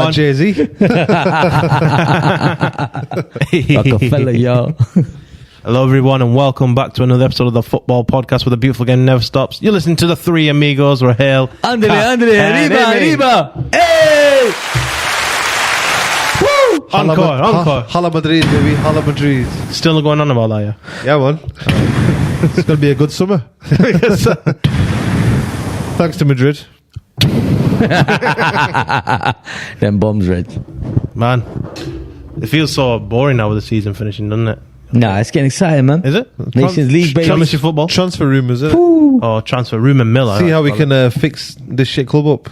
everyone. Jay-Z. Rockefeller, yo. Hello, everyone, and welcome back to another episode of the Football Podcast where the beautiful game never stops. You're listening to the three amigos, Rahel. Andale, arriba. Hey! Woo! Encore. Hala Madrid, baby. Hala Madrid. Still going on about that, yeah? Yeah, man. It's going to be a good summer. Thanks to Madrid. Them bombs, Reg. Man, it feels so boring now with the season finishing, doesn't it? Nah, it's getting exciting, man. Is it? Nations League, baby. Championship football? Transfer rumours, isn't it? Oh, transfer room and mill. See how we can fix this shit club up.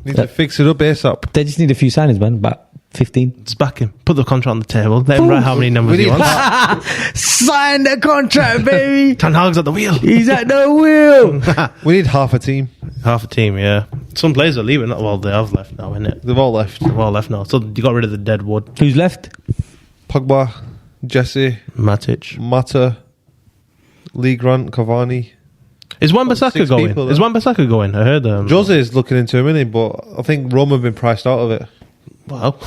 Need to fix it up ASAP. They just need a few signings, man. About 15. Just back him. Put the contract on the table. Let him write how many numbers he wants. Sign the contract, baby. Ten Hag's at the wheel. He's at the wheel. We need half a team. Half a team, yeah. Some players are leaving. Well, they have left now, innit? They've all left. They've all left now. So you got rid of the dead wood. Who's left? Pogba, Jesse, Matic. Mata, Lee Grant, Cavani. Is Wan-Bissaka Six going? people, Is though. Wan-Bissaka going? I heard Jose is looking into him, innit? But I think Roma have been priced out of it. Wow.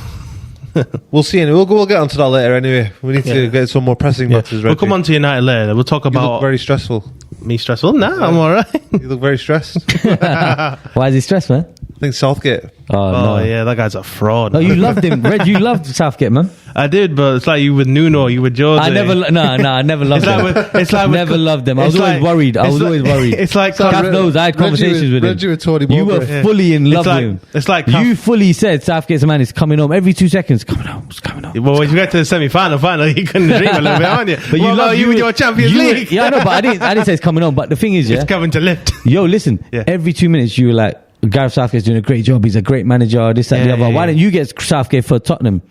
We'll see. Anyway. We'll get onto that later anyway. We need to get some more pressing matters ready. We'll come on to United later. We'll talk You about... look very stressful. Me stressful? Nah, I'm alright. You look very stressed. Why is he stressed, man? I think Southgate. Oh, Oh, no. yeah, that guy's a fraud. Oh, you loved him. Reg, you loved Southgate, man. I did, but it's like you with Nuno, you with Jose. I never loved them. It's like Never loved them. I was it's always like- worried. I it's was like- always worried. It's like... Gav knows. I had conversations with him. Reggie with Tony You were Mowbray. fully in love It's like- with him. it's like- you fully said Southgate's a man is coming home every 2 seconds. Coming home. It's coming home. Well, when you get to the final, you couldn't dream a little bit, aren't you? But What about you with your Champions League? Yeah, I know, but I didn't say it's coming home. But the thing is, yeah, It's coming to lift. yo, listen. Yeah. Every 2 minutes, you were like, Gareth Southgate's doing a great job. He's a great manager. This, that, the Yeah, other. yeah, Why yeah. didn't you get Southgate for Tottenham?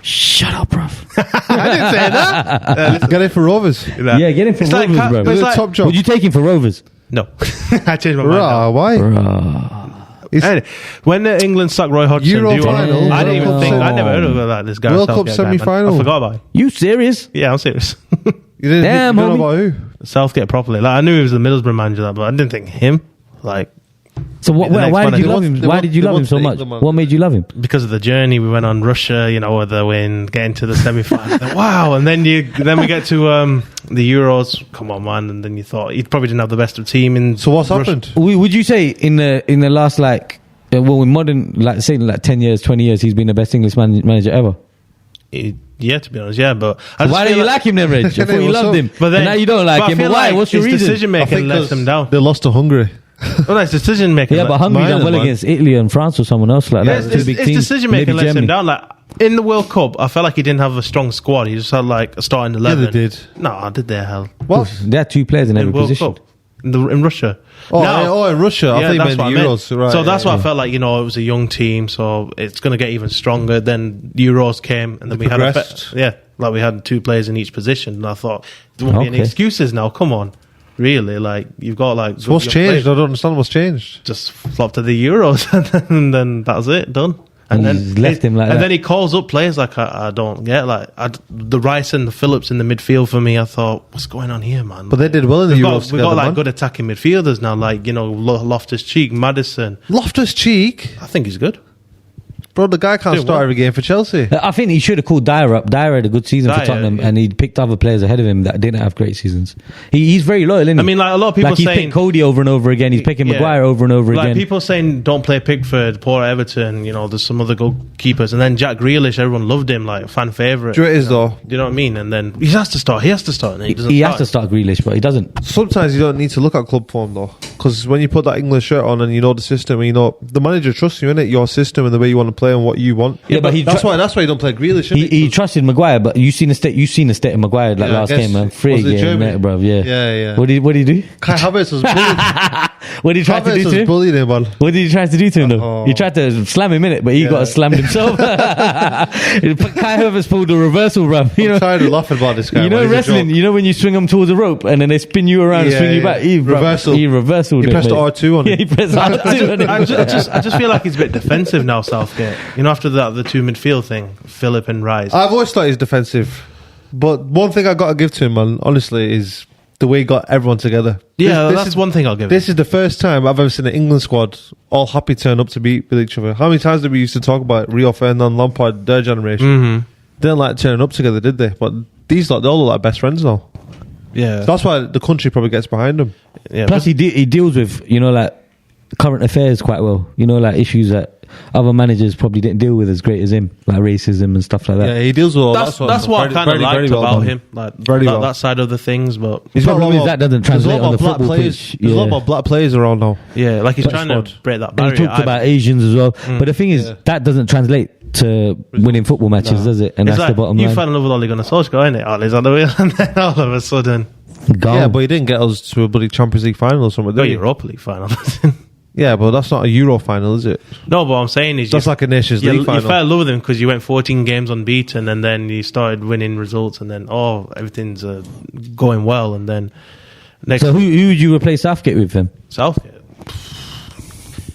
Shut up, bruv. I didn't say that. Get it for Rovers. Yeah, get him for It's like Rovers, ca- bro. it's It's a like- top job. Would you take him for Rovers? No. I changed my mind. Rah, why? Anyway, when England sucked Roy Hodgson, Euro do you want- final, I didn't even World think. Cup I never heard of that. This guy. World Cup Southgate guy, man. semi-final. I forgot about it. You serious? Yeah, I'm serious. You didn't Damn, you don't know homie. about who? Southgate properly. Like I knew he was the Middlesbrough manager, but I didn't think him. Like So The next why one, did you they love want- him? they Why want- did you they love him want so to much? take them on. What made you love him? because of the journey, we went on Russia. You know, with the win, getting to the semi-final. Wow, and then we get to the Euros. Come on, man! And then you thought he probably didn't have the best of team. In So what's Russia. happened? Would you say in the last in modern say 10 years, 20 years, he's been the best English manager ever? Yeah, to be honest, yeah. But I just Why feel don't you like him then, Reg? I thought you What's loved up? him, But then and now you don't like but I him. feel But why? like What's your his reason? decision making lets 'cause him down. They lost to Hungary. Well, that's decision making. Yeah, but Hungary done well man. against Italy and France or someone else like that. Two his big teams. decision making Maybe lets him Germany. down. Like in the World Cup, I felt like he didn't have a strong squad. He just had like a starting 11. they did. No, did they hell What? They had 2 players in every in World position. Cup in Russia? Oh, No. in Russia. I think you that's meant the what I meant. Euros. Right, So that's yeah, why yeah. I felt like, it was a young team, so it's going to get even stronger. Then Euros came, and then They we had progressed. like we had 2 players in each position. And I thought there won't be any Okay. excuses now. Come on, really? Like you've got like So what's your changed? players I don't understand what's changed. just flopped to the Euros, and then that was it, done. And And he's left him like and that. then he calls up players like I don't get the Rice and the Phillips in the midfield for me. I thought, what's going on here, man? But they did well in the We've Euros got together, like man. good attacking midfielders now, like Loftus-Cheek, Maddison. Loftus-Cheek? I think he's good. Bro, the guy can't Doing start well. every game for Chelsea. I think he should have called Dyer up. Dyer had a good season for Dyer, Tottenham, yeah. and he picked other players ahead of him that didn't have great seasons. He's very loyal, isn't he? I mean, like a lot of people like he saying picked Cody over and over again. He's picking Yeah. Maguire over and over like again. people saying don't play Pickford, poor Everton. There's some other goalkeepers, and then Jack Grealish, everyone loved him, like fan favorite. Do you know what it is, though? Do you know what I mean? And then he has to start. And he doesn't. He has to start Grealish, but he doesn't. Sometimes you don't need to look at club form, though. Because when you put that English shirt on and you know the system, and you know the manager trusts you in it, your system and the way you want to play and what you want. Yeah, but that's why you don't play Grealish. He trusted Maguire, but you seen the state of Maguire like Yeah, I last guess. game, man. Was Free it game, Germany? mate, bruv. Yeah, Yeah. What did he do? Kai Havertz was bullied. What did he try to do Havertz to was him? bullied him, man. What did he try to do to him though? Oh. He tried to slam him in it, but he got slammed himself. Kai Havertz pulled a reversal, bruv. I'm tired of laughing about this guy. You know man. He's a wrestling. joke. You know when you swing them towards a rope and then they spin you around and Yeah, swing you yeah. back. He Reversal. reversaled He it, pressed mate. R2 on Yeah, him. he pressed R2 on him. I just feel like he's a bit defensive now, Southgate. After the 2 midfield thing, Philip and Rice. I've always thought he's defensive. But one thing I got to give to him, man, honestly, is the way he got everyone together. Yeah, This that's is, one thing I'll give This is the first time I've ever seen an England squad all happy turn up to beat with each other. How many times did we used to talk about Rio Ferdinand, Lampard, their generation? Mm-hmm. They didn't like turning up together, did they? But these lot, they all look like best friends now. Yeah. So that's why the country probably gets behind them. Yeah, Plus, he deals with, you know, like current affairs quite well. You know, like issues that other managers probably didn't deal with as great as him, like racism and stuff like that. Yeah, he deals with all that's that. that's what I kind of liked well about done. him, like Very well. that side of the things. But He's The got a problem lot is that doesn't there's a lot translate on more the black football players. pitch. There's a lot more black players around now. yeah, like he's Black trying squad. to break that And barrier. he talked about Asians as well. But the thing is, Yeah. that doesn't translate to winning football matches, does it? And it's that's like the bottom you line. fell in love with Ole Gunnar Solskjaer, innit? Ollie's on the wheel, and then all of a sudden, Gone. Yeah, but he didn't get us to a bloody Champions League final or something, go did he? Europa League final. Yeah, but that's not a Euro final, is it? No, but what I'm saying is That's like a Nations League you final. fell in love with him because you went 14 games unbeaten, and then you started winning results, and then everything's going well, and then next So who would you replace Southgate with him? Southgate.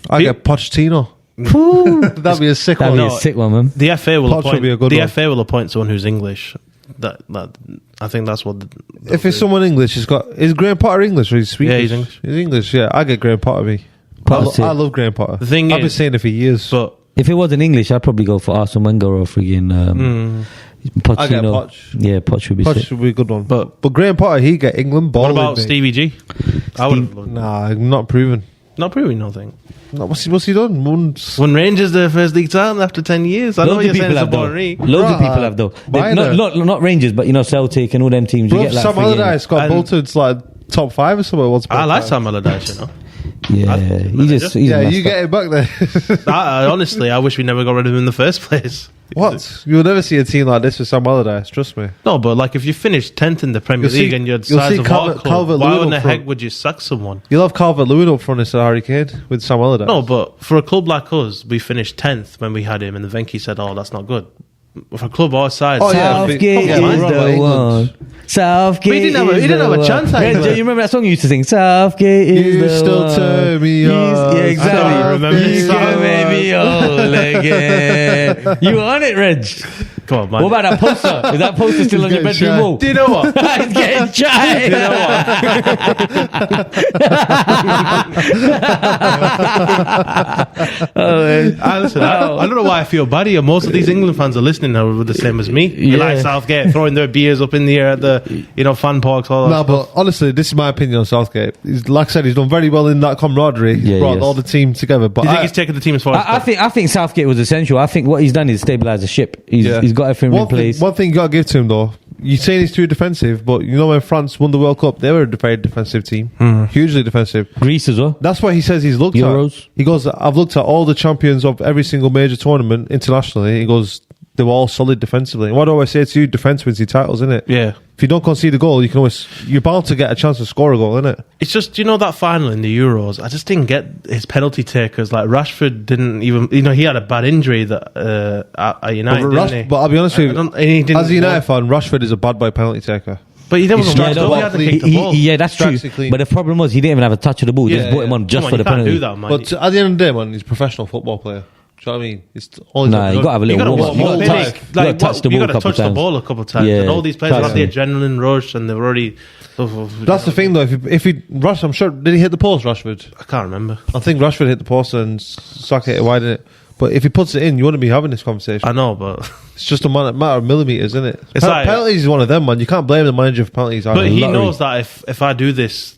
I get Pochettino. That'd be a sick That'd one. be a sick one, man. The FA will Poch appoint. would be a good the one. FA will appoint someone who's English. That I think that's what. If it's someone English, is Graham Potter English or is he Swedish? Yeah, he's English. He's English, yeah. I get Graham Potter, me. Potter's I it. love Graham Potter. The thing I've been is- saying it for years. But If it wasn't English, I'd probably go for Arsene Wenger or friggin' Pochettino. I get Poch. Yeah, Poch would be Poch sick. would be a good one. But- But Graham Potter, he get England ball. what about Stevie G? I would have loved him. Nah, not proven. Not proving nothing. No, what's he done? When Rangers their first league title after 10 years, I know Loads you're of saying people it's a have though. boring. Loads of Right. people have though. Why Not Rangers, but you know Celtic and all them teams. You Bro, get like Sam friggin- Allardyce got and- bolted to like top 5 or something. Once upon I a like time. Sam Allardyce, you know. Yeah, he's Yeah, a you get it back there. Honestly, I wish we never got rid of him in the first place. What? You'll never see a team like this with Sam Allardyce, trust me. No, but like if you finish 10th in the Premier You'll see- League and you're the you'll size see of Calvert- our club, Calvert-Lewin why in the up front. heck would you sack someone? You'll have Calvert-Lewin up front instead of Harry Kane with Sam Allardyce. No, but for a club like us, we finished 10th when we had him, and then Venky said, "Oh, that's not good." For a club our size, Oh, yeah. Southgate Yeah, is we're the England. one. But Southgate. he didn't have a- he didn't have a chance at Red, England. you remember that song you used to sing? Southgate is You the still one. turn me He's- on. Yeah, exactly. I don't remember You this can song. make me whole again. You on it, Reg? come on, man. What about that poster? Is that poster still on your getting bedroom shy. wall? Do you know what? It's getting shy. You know Oh, man. Listen, I don't know why I feel bad here. Most of these England fans are listening now with the same as me. You Yeah. like Southgate throwing their beers up in the air at the fan parks, all that No, stuff. but honestly, this is my opinion on Southgate. Like I said, he's done very well in that camaraderie. He's Yeah, brought yes. all the team together. But Do you think he's taken the team as far as I think Southgate was essential. I think what he's done is stabilise the ship. He's got everything in place. One thing you got to give to him, though, you're saying he's too defensive, but you know when France won the World Cup, they were a very defensive team. Hugely defensive. Greece as well. That's what he says he's looked Euros. at. He goes, I've looked at all the champions of every single major tournament internationally. He goes, they were all solid defensively. And what do I always say to you? Defense wins your titles, innit? Yeah. If you don't concede a goal, you're bound to get a chance to score a goal, innit? It's just, that final in the Euros, I just didn't get his penalty takers. Like, Rashford didn't even, he had a bad injury that at United, didn't he? But I'll be honest with I don't- you, and he didn't- as a United fan, Rashford is a bad boy penalty taker. But he wasn't strikes right, the though. ball He had to clean. kick the ball. Yeah, that's true. Strikes it clean. But the problem was he didn't even have a touch of the ball. He just Yeah, brought him yeah. on just Come on, for you the can't penalty. do that, man. But at the end of the day, man, he's a professional football player. Do you know what I mean? It's all Nah, you got to have a little warm up. You got to touch the you ball got a to couple touch the times. ball a couple of times. Yeah, And all these players have the trust me. adrenaline rush, and they've already. That's the thing, though. If he Rush, I'm sure, did he hit the post, Rashford? I can't remember. I think Rashford hit the post and Saka hit it wide, innit? But if he puts it in, you wouldn't be having this conversation. I know, but It's just a matter of millimetres, isn't it? It's like- penalties is one of them, man. You can't blame the manager for penalties. but he lottery. knows that if I do this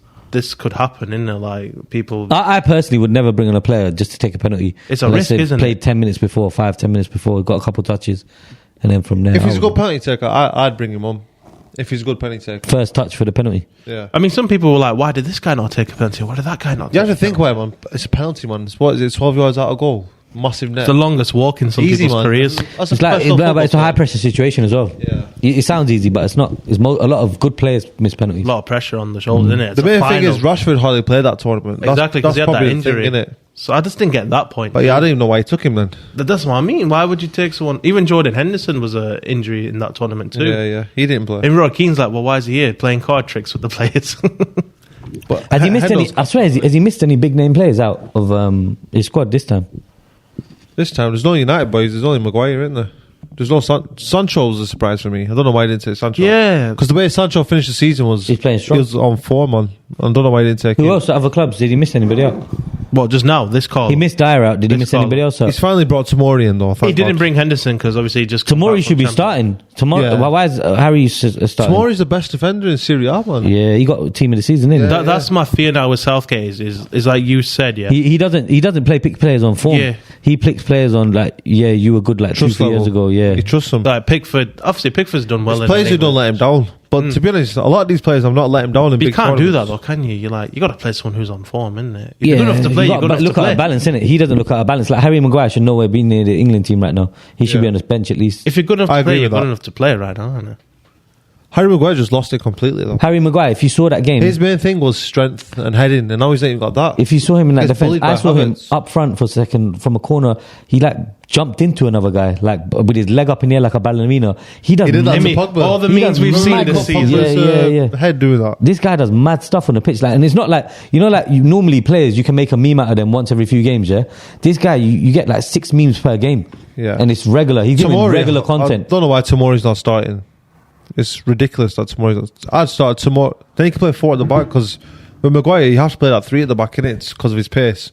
could happen, innit? Like people. I personally would never bring on a player just to take a penalty. It's a Unless risk, they've isn't played it? 10 minutes before, 10 minutes before, got a couple touches, and then from there. If he's I a good would- penalty taker, I'd bring him on. If he's a good penalty taker. First touch for the penalty. Yeah. I mean, some people were like, "Why did this guy not take a penalty? Why did that guy not?" You have take to think about it, man. It's a penalty, man. It's 12 yards out of goal. Massive net. It's the longest walk in some Easy, people's man. careers. That's a It's like professional but it's a football high player. pressure situation as well. Yeah. It sounds easy, but it's not. It's a lot of good players miss penalties. A lot of pressure on the shoulders, innit? It's The a main thing final. is Rashford hardly played that tournament. Exactly, because he had that probably the injury. thing, innit? So I just didn't get that point. But yeah, I don't even know why he took him then. That's what I mean. Why would you take someone? Even Jordan Henderson was an injury in that tournament too. Yeah. He didn't play. And Roy Keane's like, well, why is he here playing card tricks with the players? But Has he missed any? Hendo's- I swear, has he missed any big name players out of his squad this time? This time, there's no United boys. There's only Maguire, isn't there? There's no Sancho was a surprise for me. I don't know why I didn't take Sancho. Yeah. Because the way Sancho finished the season was He's playing strong. He was on form, man. I don't know why I didn't take him. Who else at other clubs? Did he miss anybody out? Well, just now, this call. He missed Dyer out. Did he This miss call. anybody else out? He's finally brought Tomori in though. He didn't bring Henderson because obviously he just... Tomori should be starting. Tomorrow, Yeah. why is Harry starting? Tomori's the best defender in Serie A, man. Yeah, he got team of the season, didn't he? That's my fear now with Southgate is like you said, yeah. He doesn't pick players on form. Yeah. He picks players on like, yeah, you were good like Trust 2-3 years level. ago. Yeah, He trusts him. Like Pickford, obviously Pickford's done well. There's players who don't let him down. But to be honest, a lot of these players have not let him down in But you big can't do that tournaments. though, can you? You got to play someone who's on form, isn't it? You're good enough to play. you You're good got enough to look to at play. a balance, innit? He doesn't look at a balance. Like Harry Maguire should nowhere be near the England team right now. He should be on his bench at least. If you're good enough I to play, agree you're with good that. enough to play right now, isn't it? Harry Maguire just lost it completely though. Harry Maguire, if you saw that game, His main thing was strength and heading, and now he's not even got that. if you saw him in that Gets defense, bullied by I saw him Havertz. up front for a second from a corner. He like jumped into another guy, like with his leg up in the air like a ballerina. He does. He did that I to mean, Pogba. all the He memes does we've seen mad this stuff. season. Yeah. Head doing that. This guy does mad stuff on the pitch, like, and it's not like like you normally players you can make a meme out of them once every few games. Yeah, this guy you get like 6 memes per game. Yeah. and it's regular. He's giving regular I content. don't know why Tomori's not starting. It's ridiculous that Tomori's not. I'd start Tomori. Then he can play 4 at the back because with Maguire you have to play that 3 at the back, innit? It's because of his pace.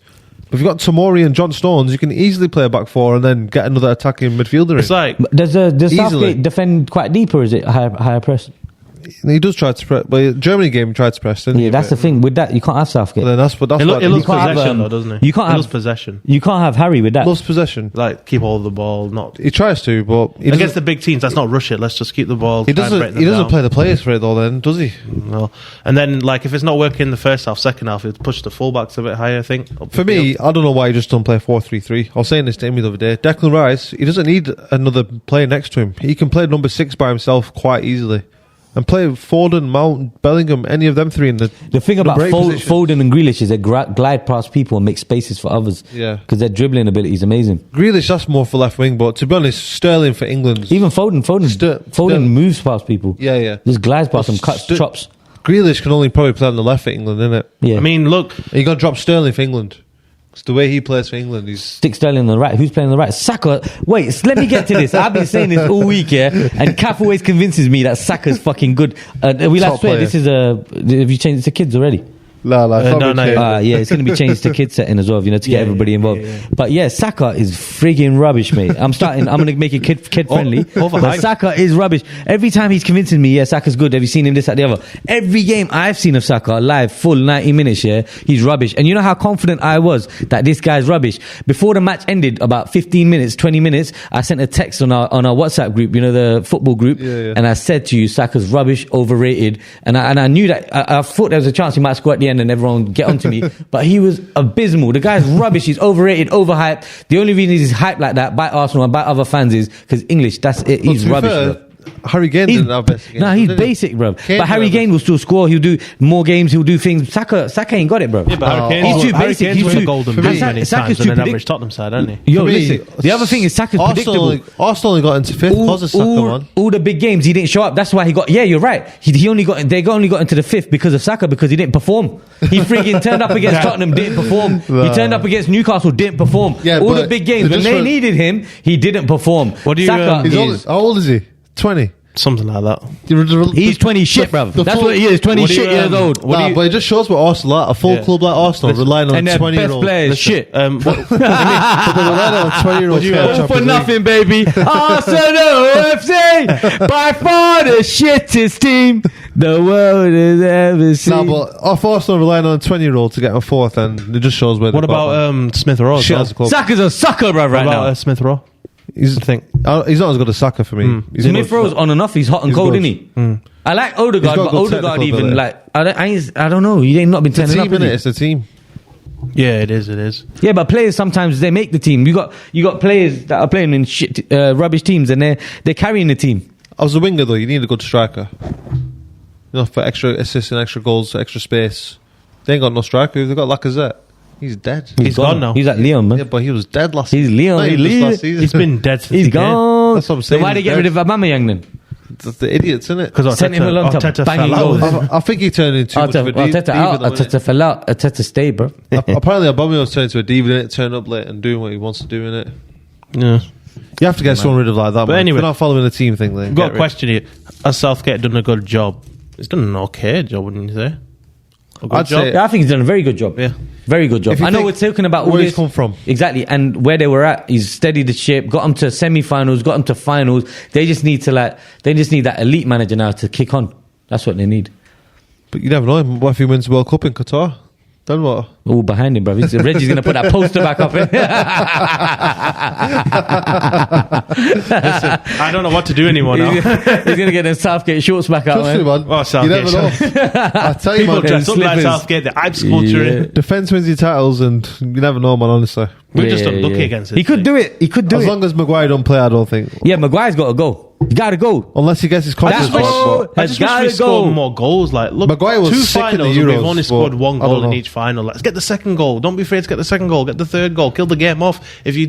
But if you've got Tomori and John Stones, you can easily play a back 4 and then get another attacking midfielder It's in. like Does Easily. Southgate defend quite deep, or is it higher press? He does try to press. But Germany game he tried to press, didn't he? Yeah, that's the thing with that. You can't have Southgate. But then that's what it looks you can't have, possession though, doesn't it? you can't It have- looks possession. You can't have Harry with that. loves possession. Like keep hold of the ball, not He tries to, but he against doesn't. the big teams. Let's not rush it. Let's just keep the ball. He try and break doesn't. them He doesn't down. play the players for it though. Then does he? No. And then like if it's not working in the first half, second half, it push the fullbacks a bit higher. I think up For the me, field. I don't know why he just don't play 4-3-3. I was saying this to Amy the other day. Declan Rice, he doesn't need another player next to him. He can play number 6 by himself quite easily. And play Foden, Mount, Bellingham, any of them 3 in the thing about number 8 position. Foden and Grealish is they glide past people and make spaces for others. Yeah. because their dribbling ability is amazing. Grealish, that's more for left wing, but to be honest, Sterling for England. Even Foden Sterling- moves past people. Yeah. Just glides past them, cuts, Ster- chops. Grealish can only probably play on the left for England, innit? Yeah, I mean, look, You're going to drop Sterling for England. It's the way he plays for England. He's stick Sterling on the right. Who's playing on the right? Saka. Wait, let me get to this. I've been saying this all week, yeah. And Kath always convinces me that Saka's fucking good. We Top swear player. this is a. Have you changed it to kids already? no, no. Yeah, it's going to be changed to kids setting as well, to get everybody involved. yeah. But yeah, Saka is frigging rubbish, mate. I'm going to make it kid friendly. But overhyped. Saka is rubbish. Every time he's convincing me, yeah, Saka's good. Have you seen him this, that, the other? Every game I've seen of Saka live, full 90 minutes, yeah, he's rubbish. And you know how confident I was that this guy's rubbish? Before the match ended, about 15 minutes, 20 minutes, I sent a text on our WhatsApp group, the football group, and I said to you, Saka's rubbish, overrated. And I knew that, I thought there was a chance he might score at the end and everyone would get onto me, but he was abysmal. The guy's rubbish. He's overrated, overhyped. The only reason he's hyped like that by Arsenal and by other fans is because English. That's it. He's rubbish, bro. Harry Kane didn't have best games. Nah, he's did he? basic, bro. Kane But Harry didn't have Kane will still score. He'll do more games. He'll do things. Saka ain't got it, bro. yeah, but Harry He's Kane's too Harry basic. Kane's He's won too- the golden for boot me, many Saka's times too and an predict- average Tottenham side, hasn't he? Yo, For me, listen. The other thing is Saka's predictable. Arsenal only got into 5th because of Saka, man. All the big games he didn't show up. That's why he got. Yeah, you're right. He only got. They only got into the 5th because of Saka because he didn't perform. He friggin' turned up against Tottenham, didn't perform. He turned up against Newcastle, didn't perform. Yeah, all but the big games they when just they were- needed him, he didn't perform. What do you, Saka How old is he? 20. Something like that. He's 20 shit, bruv. That's what he is. 20 what do you, shit years old. But it just shows what Arsenal are. A full club like Arsenal relying on And a their 20-year-old. best players shit. But they're relying on a 20-year-old. All for nothing, baby. Arsenal FC, by far the shittest team the world has ever seen. Nah, but if Arsenal relying on a 20-year-old to get a 4th, then it just shows where What they've got, about man. Smith Rowe? Shit as a club. Saka's a sucker, bruv, What right about now. Smith Rowe? He's not as good as Saka for me. He's Smith good. Rowe's on and off. He's hot and He's cold, good. isn't he? I like Odegaard, He's got but good Odegaard technical even ability. I don't know. He ain't not been It's a turning team, up. innit? Is It's a team. Yeah, it is. yeah, but players sometimes they make the team. You got players that are playing in shit, rubbish teams, and they're carrying the team. As a winger, though, you need a good striker. For extra assists and extra goals, extra space. They ain't got no striker. They've got Lacazette. He's dead. He's gone now. He's at Leon, man. Yeah, but he was dead last He's season. Leon. Not even just last season. He's been dead since He's he came. gone. That's what I'm So saying, why they he's get rid of dead. Aubameyang then? That's the idiots, isn't it? Because Sent him along to banging fell out. goals. I think he turned into too much of a Arteta fell out. Arteta stay, bro. Apparently, Aubameyang was turning into a diva, innit? Turning up late and doing what he wants to do, innit? Yeah. You have to get someone rid of like that. But man. anyway, if you're not following the team thing, then I've got a question here. Has Southgate done a good job? He's done an okay job, wouldn't you say? A good I'd job? say- Yeah, I think he's done a very good job. Yeah. Very good job. If you I know think we're talking about all where this. he's come from. Exactly. And where they were at, he's steadied the ship, got them to semi-finals, got them to finals. They just need that elite manager now to kick on. That's what they need. But you never know. What if he wins the World Cup in Qatar? Then what? All behind him, bro. Reggie's going to put that poster back up. I don't know what to do anymore now. He's going to get them Southgate shorts back out, Trust me, man. man. Oh, Southgate. You never know. I tell you, People man. dress up like slippers. Southgate. The hype sculpture. Yeah. Defense wins your titles, and you never know, man. Honestly, We're just unlucky against it. He could do it. He could do as it. long as Maguire don't play, I don't think. Yeah, Maguire's got to go. You got to go. Unless he gets his confidence That's back. what- but- I just wish Gotta we scored go. more goals. Like, look, Maguire was 2 sick in the finals and we've Euros, only but scored 1 I don't goal in know. each final. Let's get the second goal. Don't be afraid to get the second goal. Get the third goal. Kill the game off. If you're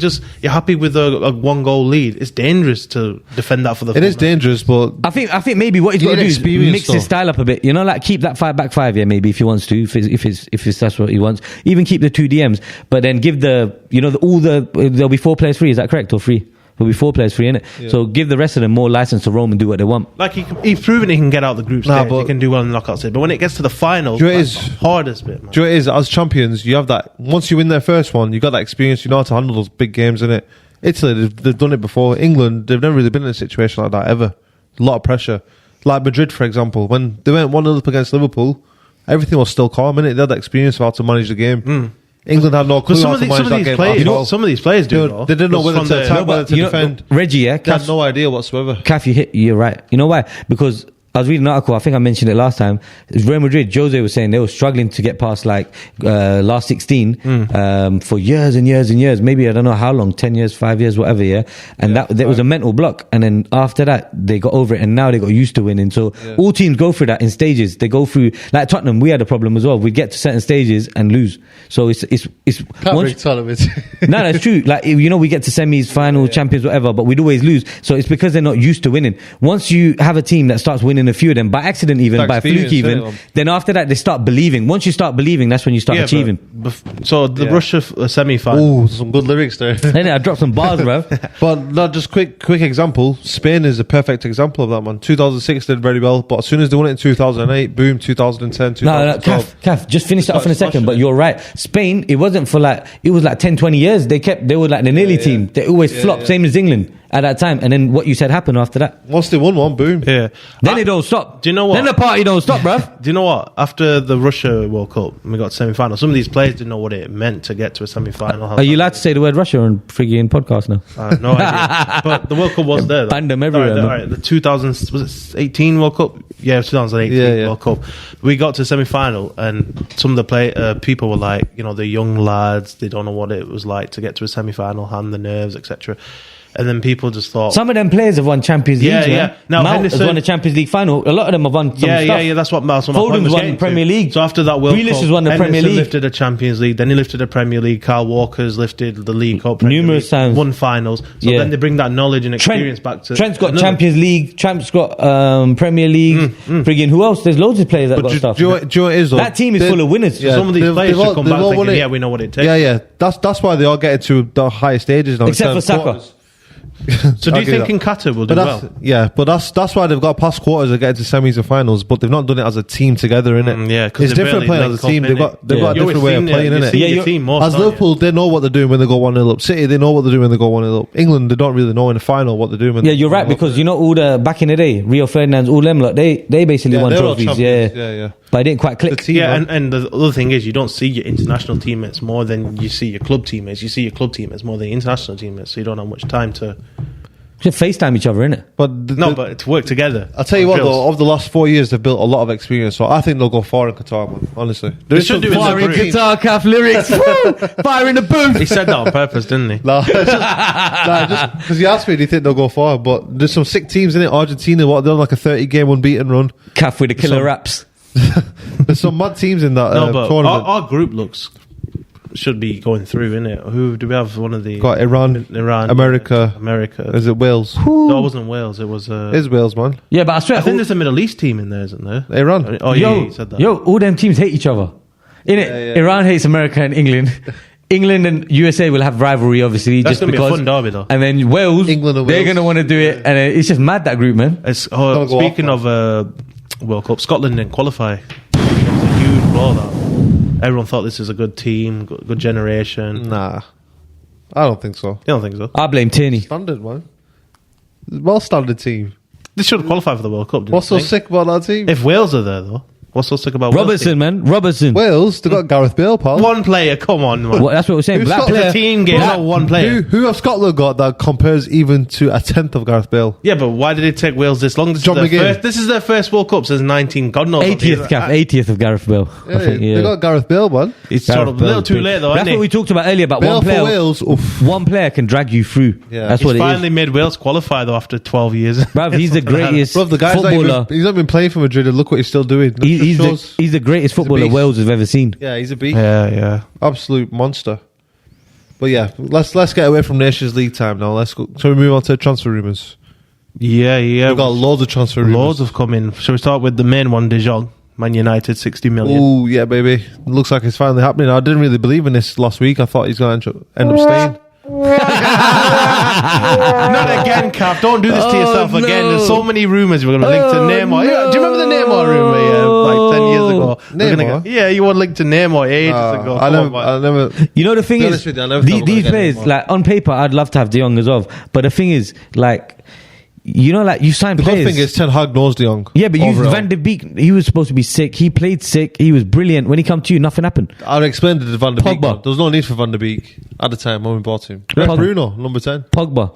happy with a 1 goal lead, it's dangerous to defend that for the. It is dangerous, but I think maybe what he's You got to need do is experience, mix his though. style up a bit. You know, like keep that 5-back-5, yeah, maybe if he wants to, if that's what he wants. Even keep the 2 DMs, but then give there'll be 4 players free. Is that correct or free? There'll be 4 players free in it. Yeah. So give the rest of them more license to roam and do what they want. Like he's proven he can get out the group Nah, stage. but- He can do well in the knockout stage. But when it gets to the finals, Do you know what that's it is? the hardest bit, man. do you know what it is? As champions, you have that. Once you win their first one, you got that experience. You know how to handle those big games, innit? Italy, they've done it before. England, they've never really been in a situation like that ever. A lot of pressure. Like Madrid, for example, when they went 1-0 up against Liverpool, everything was still calm, innit? They had that experience of how to manage the game. England had no clue But how to manage that game. at all. some of these players do. though. They didn't know whether From to the- attack, whether to defend. Reggie, yeah, They had no idea whatsoever. Kath, you're right. You know why? Because I was reading an article, I think I mentioned it last time. Real Madrid, Jose was saying they were struggling to get past last 16 for years and years and years. Maybe I don't know how long, 10 years, 5 years, whatever, yeah. And that was a mental block. And then after that, they got over it and now they got used to winning. So all teams go through that in stages. They go through, like Tottenham, we had a problem as well. We'd get to certain stages and lose. So it's No, that's true. Like, we get to semis, finals, champions, whatever, but we'd always lose. So it's because they're not used to winning. Once you have a team that starts winning a few of them, by accident even, By by fluke experience, even, then after that they start believing. Once you start believing, that's when you start achieving. So the Russia semi-final. Ooh, some good lyrics there. Then I dropped some bars, bro. But not just quick example. Spain is a perfect example of that, man. 2006 did very well, but as soon as they won it in 2008, boom, 2010, 2012. Kath, just finish that off in a second, but you're right. Spain, it wasn't for it was 10, 20 years. They were like the nearly team. They always flopped, same as England at that time. And then what you said happened after that. Once they won one, boom. Yeah. Then it don't stop. Do you know what? Then the party don't stop, bruv. Do you know what? After the Russia World Cup, we got semi-final. Some of these players didn't know what it meant to get to a semi-final. Are you allowed to say the word Russia on frigging podcast now? I have no idea. But the World Cup was there. Banned them everywhere, All man. right, the 2018 World Cup? Yeah, 2018 World Cup. We got to semi-final and some of the people were like, the young lads, they don't know what it was like to get to a semi-final, hand the nerves, etc. And then people just thought... Some of them players have won Champions League. Yeah. Now, Mount Henderson has won a Champions League final. A lot of them have won some stuff. Yeah, that's what my point Foden's was won getting Premier to. League. So after that World Grealish Cup, has won the Premier Henderson League. lifted a Champions League, then he lifted a Premier League. Kyle Walker's lifted the League Cup, Premier Numerous League, times. won finals. So then they bring that knowledge and experience back to... Trent's got another- Champions League. Champ's got Premier League. Friggin' who else? There's loads of players that got stuff. Do you know what it is, though? That team is full of winners. Yeah, Some of these they've- players they've should all- come they've back all thinking, won it. yeah, we know what it takes. Yeah. That's why they all get to the higher stages now. Except for instead of Saka. quarters. So do you I'll give think that. in Qatar will do But that's, well? yeah, but that's why they've got past quarters to get to semis and finals, but they've not done it as a team together, innit? Yeah, 'cause it's they're different barely playing as a team. linked They've up, got they've innit? got a You different always way of seen playing, it. innit? You've seen Yeah, your team most, As don't you? Liverpool, they know what they're doing when they go 1-0 up. City, they know what they're doing when they go 1-0 up. England, they don't really know in the final what they're doing. When Yeah, they you're go right, 1-0 up. because all the back in the day, Rio Ferdinand's, all them lot, they basically won they're all trophies. champions. Yeah. Yeah. But it didn't quite click. The team, Yeah, man. and the other thing is you don't see your international teammates more than you see your club teammates. You see your club teammates more than your international teammates, so you don't have much time to... Just FaceTime each other, innit? But but to work together. I'll tell you on what, drills. though, over the last 4 years, they've built a lot of experience. So I think they'll go far in Qatar, man. Honestly, They should do it as a Fire in group. guitar, calf lyrics. Woo! Fire in the booth. He said that on purpose, didn't he? Nah, just because you asked me, do you think they'll go far? But there's some sick teams in it. Argentina, they're on like a 30-game unbeaten run. Calf with the killer Some- raps. There's some mad teams in that No, but tournament. our group should be going through, innit? Who do we have? One of the Got Iran, America. Is it Wales? No, it wasn't Wales. It was. Is Wales, man? Yeah, but I swear, I think there's a Middle East team in there, isn't there? Iran. Oh, yeah, you said that. all them teams hate each other. Innit? Yeah. Iran hates America and England. England and USA will have rivalry, obviously. That's just going to be because, a fun derby, though. And then Wales, England and they're Wales. going to want to do it. And it's just mad, that group, man. It's, Don't go speaking off, of World Cup, Scotland didn't qualify. It was a huge blow, that. Everyone thought this is a good team, good generation. Nah, I don't think so. You don't think so? I blame Tierney. Standard, man. Well standard team. They should have qualified for the World Cup. Didn't What's you so think? sick about that team? If Wales are there, though, what's so sick about Wales? Robertson, man. Robertson. Wales, they got Gareth Bale, pal. One player, come on, man. Well, that's what we're saying. Who's Black got It's player. a team game, not one player. Who have Scotland got that compares even to a tenth of Gareth Bale? Yeah, but why did it take Wales this long? John McGinn. This is their first World Cup since 19. God knows. 80th of Gareth Bale. I think, They got Gareth Bale, man. It's Gareth sort of a Bale's little too big. late, though, That's isn't what we it? talked about earlier about Bale one player. for Wales. Oof. One player can drag you through. Yeah. That's He's what it finally is. made Wales qualify, though, after 12 years. Bruv, he's the greatest Bro, the guy's footballer. he's not been playing for Madrid, and look what he's still doing. That He's just shows- the greatest footballer beast. Wales has ever seen. yeah, he's a beast. Yeah. Absolute monster. But yeah, let's get away from Nations League time now. Let's go. So we move on to transfer rumours. Yeah. We've got loads of transfer rumours. Loads have come in. Shall we start with the main one, De Jong? Man United, 60 million. Oh yeah, baby. Looks like it's finally happening. I didn't really believe in this last week. I thought he's going to end up staying. Not again, Cap. Don't do this to yourself no. again. There's so many rumours. We're going to link to Neymar. no. Yeah, do you remember the Neymar rumour? Yeah, like 10 years ago. We're Neymar? gonna yeah, you want to link to Neymar ages ago. I Come on, man. never. You know, the thing Be is, honest with you, I never thought we were these gonna get players, Neymar. like on paper, I'd love to have De Jong as well. But the thing is, like, you know, like you sign The good players. thing is Ten Hag knows De Jong. Yeah, but you overall. Van de Beek, he was supposed to be sick. He played sick. He was brilliant. When he come to you, nothing happened. I'll explain to Van der Beek. Pogba. man. There was no need for Van der Beek at the time when we bought him. Pogba. Bruno, number 10. Pogba,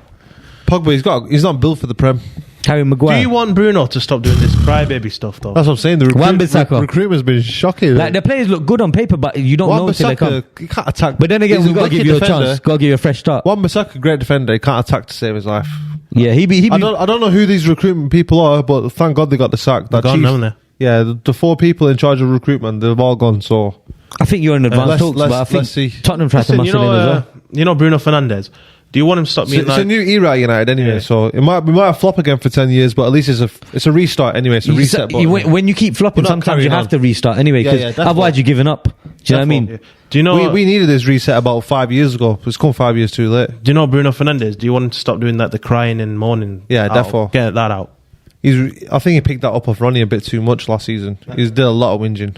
Pogba, he's not built for the Prem. Harry Do Maguire. you want Bruno to stop doing this crybaby stuff, though? That's what I'm saying. The Wan-Bissaka. recruitment's been shocking. Like, the players look good on paper, but you don't know until they come. Wan-Bissaka, he can't attack. But then again, He's we've got to wicked give you a defender. chance. Got to give you a fresh start. Wan-Bissaka, great defender. He can't attack to save his life. Yeah, he be. I don't know who these recruitment people are, but thank God they got the sack. They're That gone, Chiefs- haven't they? Yeah, the 4 people in charge of recruitment, they've all gone. So I think you're in advanced let's- talks, let's- but I think let's see. Tottenham tried to Listen, muscle in as well. you know Bruno Fernandes? Do you want him to stop being it's a new era at United anyway. Yeah. So we might flop again for 10 years, but at least it's a restart anyway. It's a reset button. When you keep flopping, We're not sometimes you carrying have on. to restart anyway, Yeah, because yeah, definitely. otherwise you're giving up. Do you know what I mean? Yeah. Do you know? we needed this reset about 5 years ago. It's come 5 years too late. Do you know Bruno Fernandes? Do you want him to stop doing that? The crying and moaning. Yeah, out? therefore. Get that out. I think he picked that up off Ronnie a bit too much last season. He's did a lot of whinging.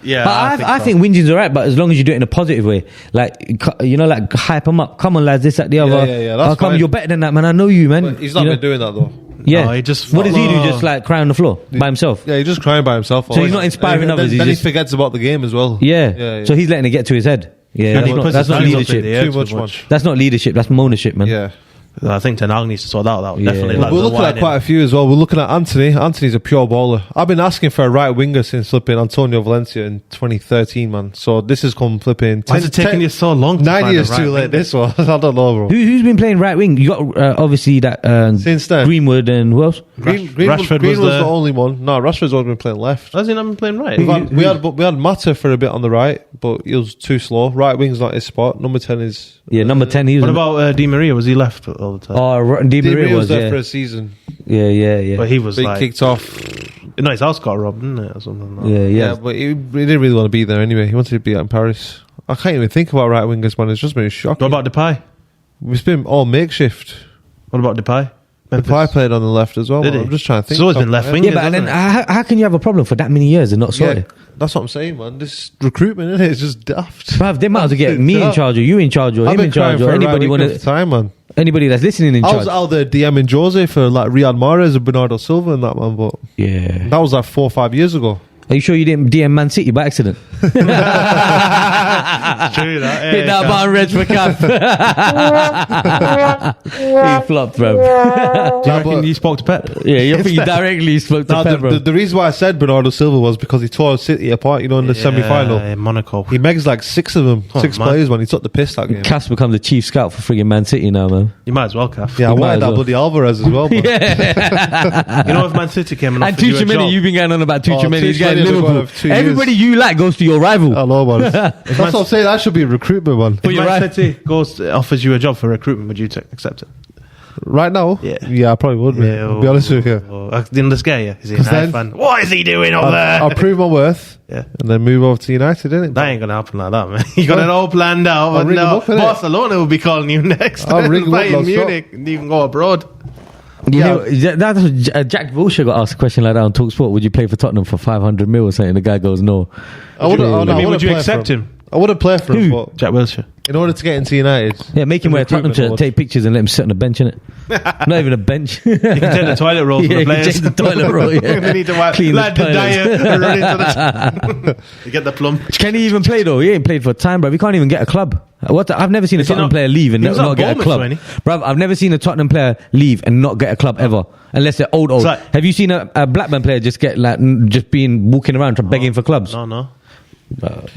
Yeah, But I think whinging's alright, but as long as you do it in a positive way, like, you know, like hype them up. Come on, lads, this, that, the other. yeah, that's Oh, come, fine. you're better than that, man. I know you, man. But he's not You know? been doing that though. Yeah. No, he just- What does he do? Oh. Just like cry on the floor by himself. Yeah, he's just crying by himself. So he's not inspiring And others, Then he's he just- forgets about the game as well. Yeah. So he's letting it get to his head. Yeah, And he puts that's his not hands up in the leadership. air Too much, man. That's not leadership. That's ownership, man. Yeah. I think Ten Hag needs to sort that out. Yeah. Definitely. We're Like We're the looking at whining. quite a few as well. We're looking at Anthony. Anthony's a pure baller. I've been asking for a right winger since flipping Antonio Valencia in 2013, man. So this has come flipping. Why is it taking you so long? To 9 find years the right too late. winger? This one, I don't know, bro. Who's been playing right wing? You got obviously that Since then. Greenwood and who else? Rashford Green was the the- only one. No, Rashford's always been playing left. Has he not been playing right? We had Mata for a bit on the right, but he was too slow. Right wing's not his spot. Number 10 is. Yeah, number 10. He was. What about Di Maria? Was he left all the time? Oh, Di Di Maria Maria was there for yeah. a season. Yeah. But he was But he like kicked off. No, his house got robbed, didn't it, or something? Like that? Yeah. Yeah, but he didn't really want to be there anyway. He wanted to be out in Paris. I can't even think about right wingers, man. It's just been shocking. What about Depay? It's been all makeshift. What about Depay? Depay played on the left as well. Did man. he? I'm just trying to think. It's always off been my left head. wing. Yeah, but then how can you have a problem for that many years and not sort Yeah, it? that's what I'm saying, man. This recruitment, innit? It's just daft. Bruv, they might as well get me in charge or you in charge or I've him been in crying charge or for a right anybody winger want for time, man. anybody that's listening in I was charge. out there DMing Jose for like Riyad Mahrez and Bernardo Silva and that, man. But Yeah. that was like 4 or 5 years ago. Are you sure you didn't DM Man City by accident? True that. Hit that button, Reg for Cap. He flopped, bro. Do you reckon you spoke to Pep? Yeah, you think you directly spoke to Nah, Pep, bro. the reason why I said Bernardo Silva was because he tore City apart, you know, in the semi-final. in Monaco. He megs like 6 of them, Oh, 6 man. players when he took the piss that game. Cass becomes the chief scout for frigging Man City now, man. You might as well, Kath. Yeah, I He might wanted as that well. bloody Alvarez as well. Man. Yeah. You know, if Man City came and And offered you a Tuchemani, job, you've been going on about Tuchemani. He's Tuchemani going has been Liverpool. one of 2 years. Everybody you like goes to your rival. I know, man. That's what I'm saying. That should be recruitment, man. if you're Man right. City offers you a job for recruitment, would you accept it? Right now? Yeah. I probably would, mate. I'll be honest with you. Didn't this scare you? Is he a United fan? What is he doing over there? I'll prove my worth. Yeah. And then move over to United, innit? That ain't going to happen like that, man. You got it all planned out. I'll ring him up, innit? Barcelona will be calling you next. I'll ring him up, in Munich. And you can go abroad. That's Jack Wilshere got asked a question like that on TalkSport. Would you play for Tottenham for 500 mil or something? The guy goes, no. Would you accept him? I wouldn't play for him. But Jack Wilshere. in order to get into United. Yeah, make him wear a Tottenham shirt, take pictures and let him sit on the bench, innit? Not even a bench. You can take the toilet roll for the players. Take the toilet roll, yeah. They need to wipe Clean like the the toilets. diet and run into the You get the plum. Can he even play though? He ain't played for time, bro. He can't even get a club. I've never seen a Tottenham player leave and not get a club. Bro, I've never seen a Tottenham player leave and not get a club ever. Unless they're old. Like, have you seen a Blackburn player just get walking around begging for clubs? No.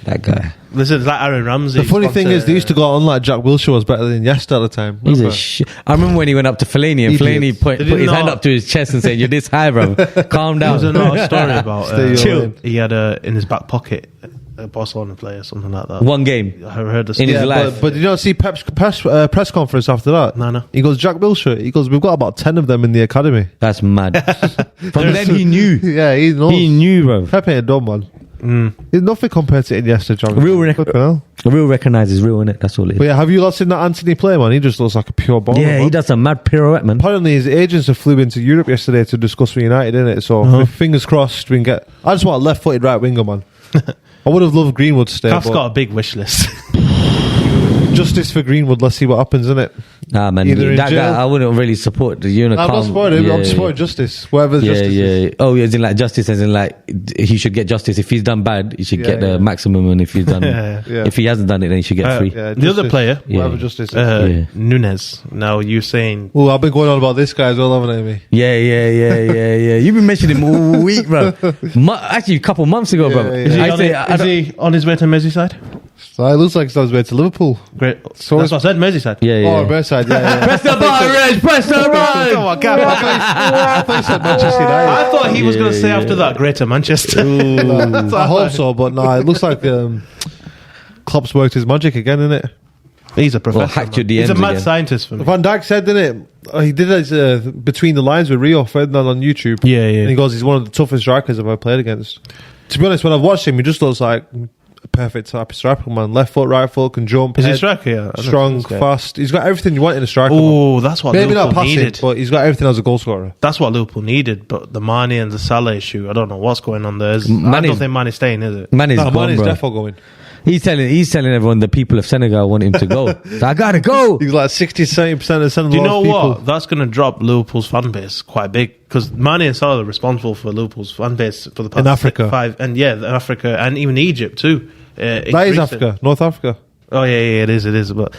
That guy. Listen, it's like Aaron Ramsey. The funny thing is, they used to go on like Jack Wilshere was better than Yesta at the time. He's a shit. I remember when he went up to Fellaini and Fellaini put his hand up to his chest and said, "You're this high, bro. Calm down." There was another story about chill. He had in his back pocket a Barcelona player, something like that. One game. I heard the in his life. But did you not see Pep's press conference after that? No. He goes, Jack Wilshere. He goes, we've got about 10 of them in the academy. That's mad. From then he knew. Yeah, he knows. He knew, bro. Pep ain't dumb, man. He's nothing compared to Iniesta, John. Real recognises real, innit? That's all it is. But yeah, have you not seen that Anthony play, man? He just looks like a pure baller. Yeah, man. he does a mad pirouette, man. Apparently his agents have flew into Europe yesterday to discuss with United, innit? So fingers crossed we can get... I just want a left-footed right winger, man. I would have loved Greenwood to stay. Caf's got a big wish list. Justice for Greenwood, let's see what happens, innit? Nah, man, that guy, I wouldn't really support the Unicom. I'm not supporting him, I'm supporting justice. Whatever justice is. Oh, yeah, as in like justice, as in like he should get justice. If he's done bad, he should get the maximum, and if he's done, if he hasn't done it, then he should get free. The other player, whatever justice is. Nunes. Now you saying... Oh, I've been going on about this guy as well, haven't I, me? Yeah. You've been mentioning him all week, bro. Actually, a couple months ago, bro. Is he on his way to Merseyside? So it looks like he's on his way to Liverpool. Great. So that's what I said, Merseyside. Yeah. Oh, Merseyside, yeah. Press the button, Reg, press the button! Come on, Gav. I thought you said Manchester United. I thought he was going to say after that, Greater Manchester. I hope so, but no, it looks like Klopp's worked his magic again, innit? He's a professor. He's a mad scientist for me. Van Dijk said, didn't it? He did his Between the Lines with Rio Ferdinand on YouTube. Yeah. And he goes, he's one of the toughest strikers I've ever played against. To be honest, when I've watched him, he just looks like a perfect type of striker, man. Left foot, right foot, can jump. Is he a striker? Yeah. Strong, fast. He's got everything you want in a striker. Oh, that's what maybe Liverpool not passing, needed. but he's got everything as a goal scorer. That's what Liverpool needed, but the Mane and the Salah issue, I don't know what's going on there. I don't think Mane's staying, is it? Mane's definitely going. He's telling everyone the people of Senegal want him to go. So I gotta go. He's like 60-70% of Senegal's Do you know people. what? That's going to drop Liverpool's fan base quite big because Mane and Salah are responsible for Liverpool's fan base for the past in Africa. Africa and even Egypt too. That is Africa, North Africa. Oh yeah, it is. But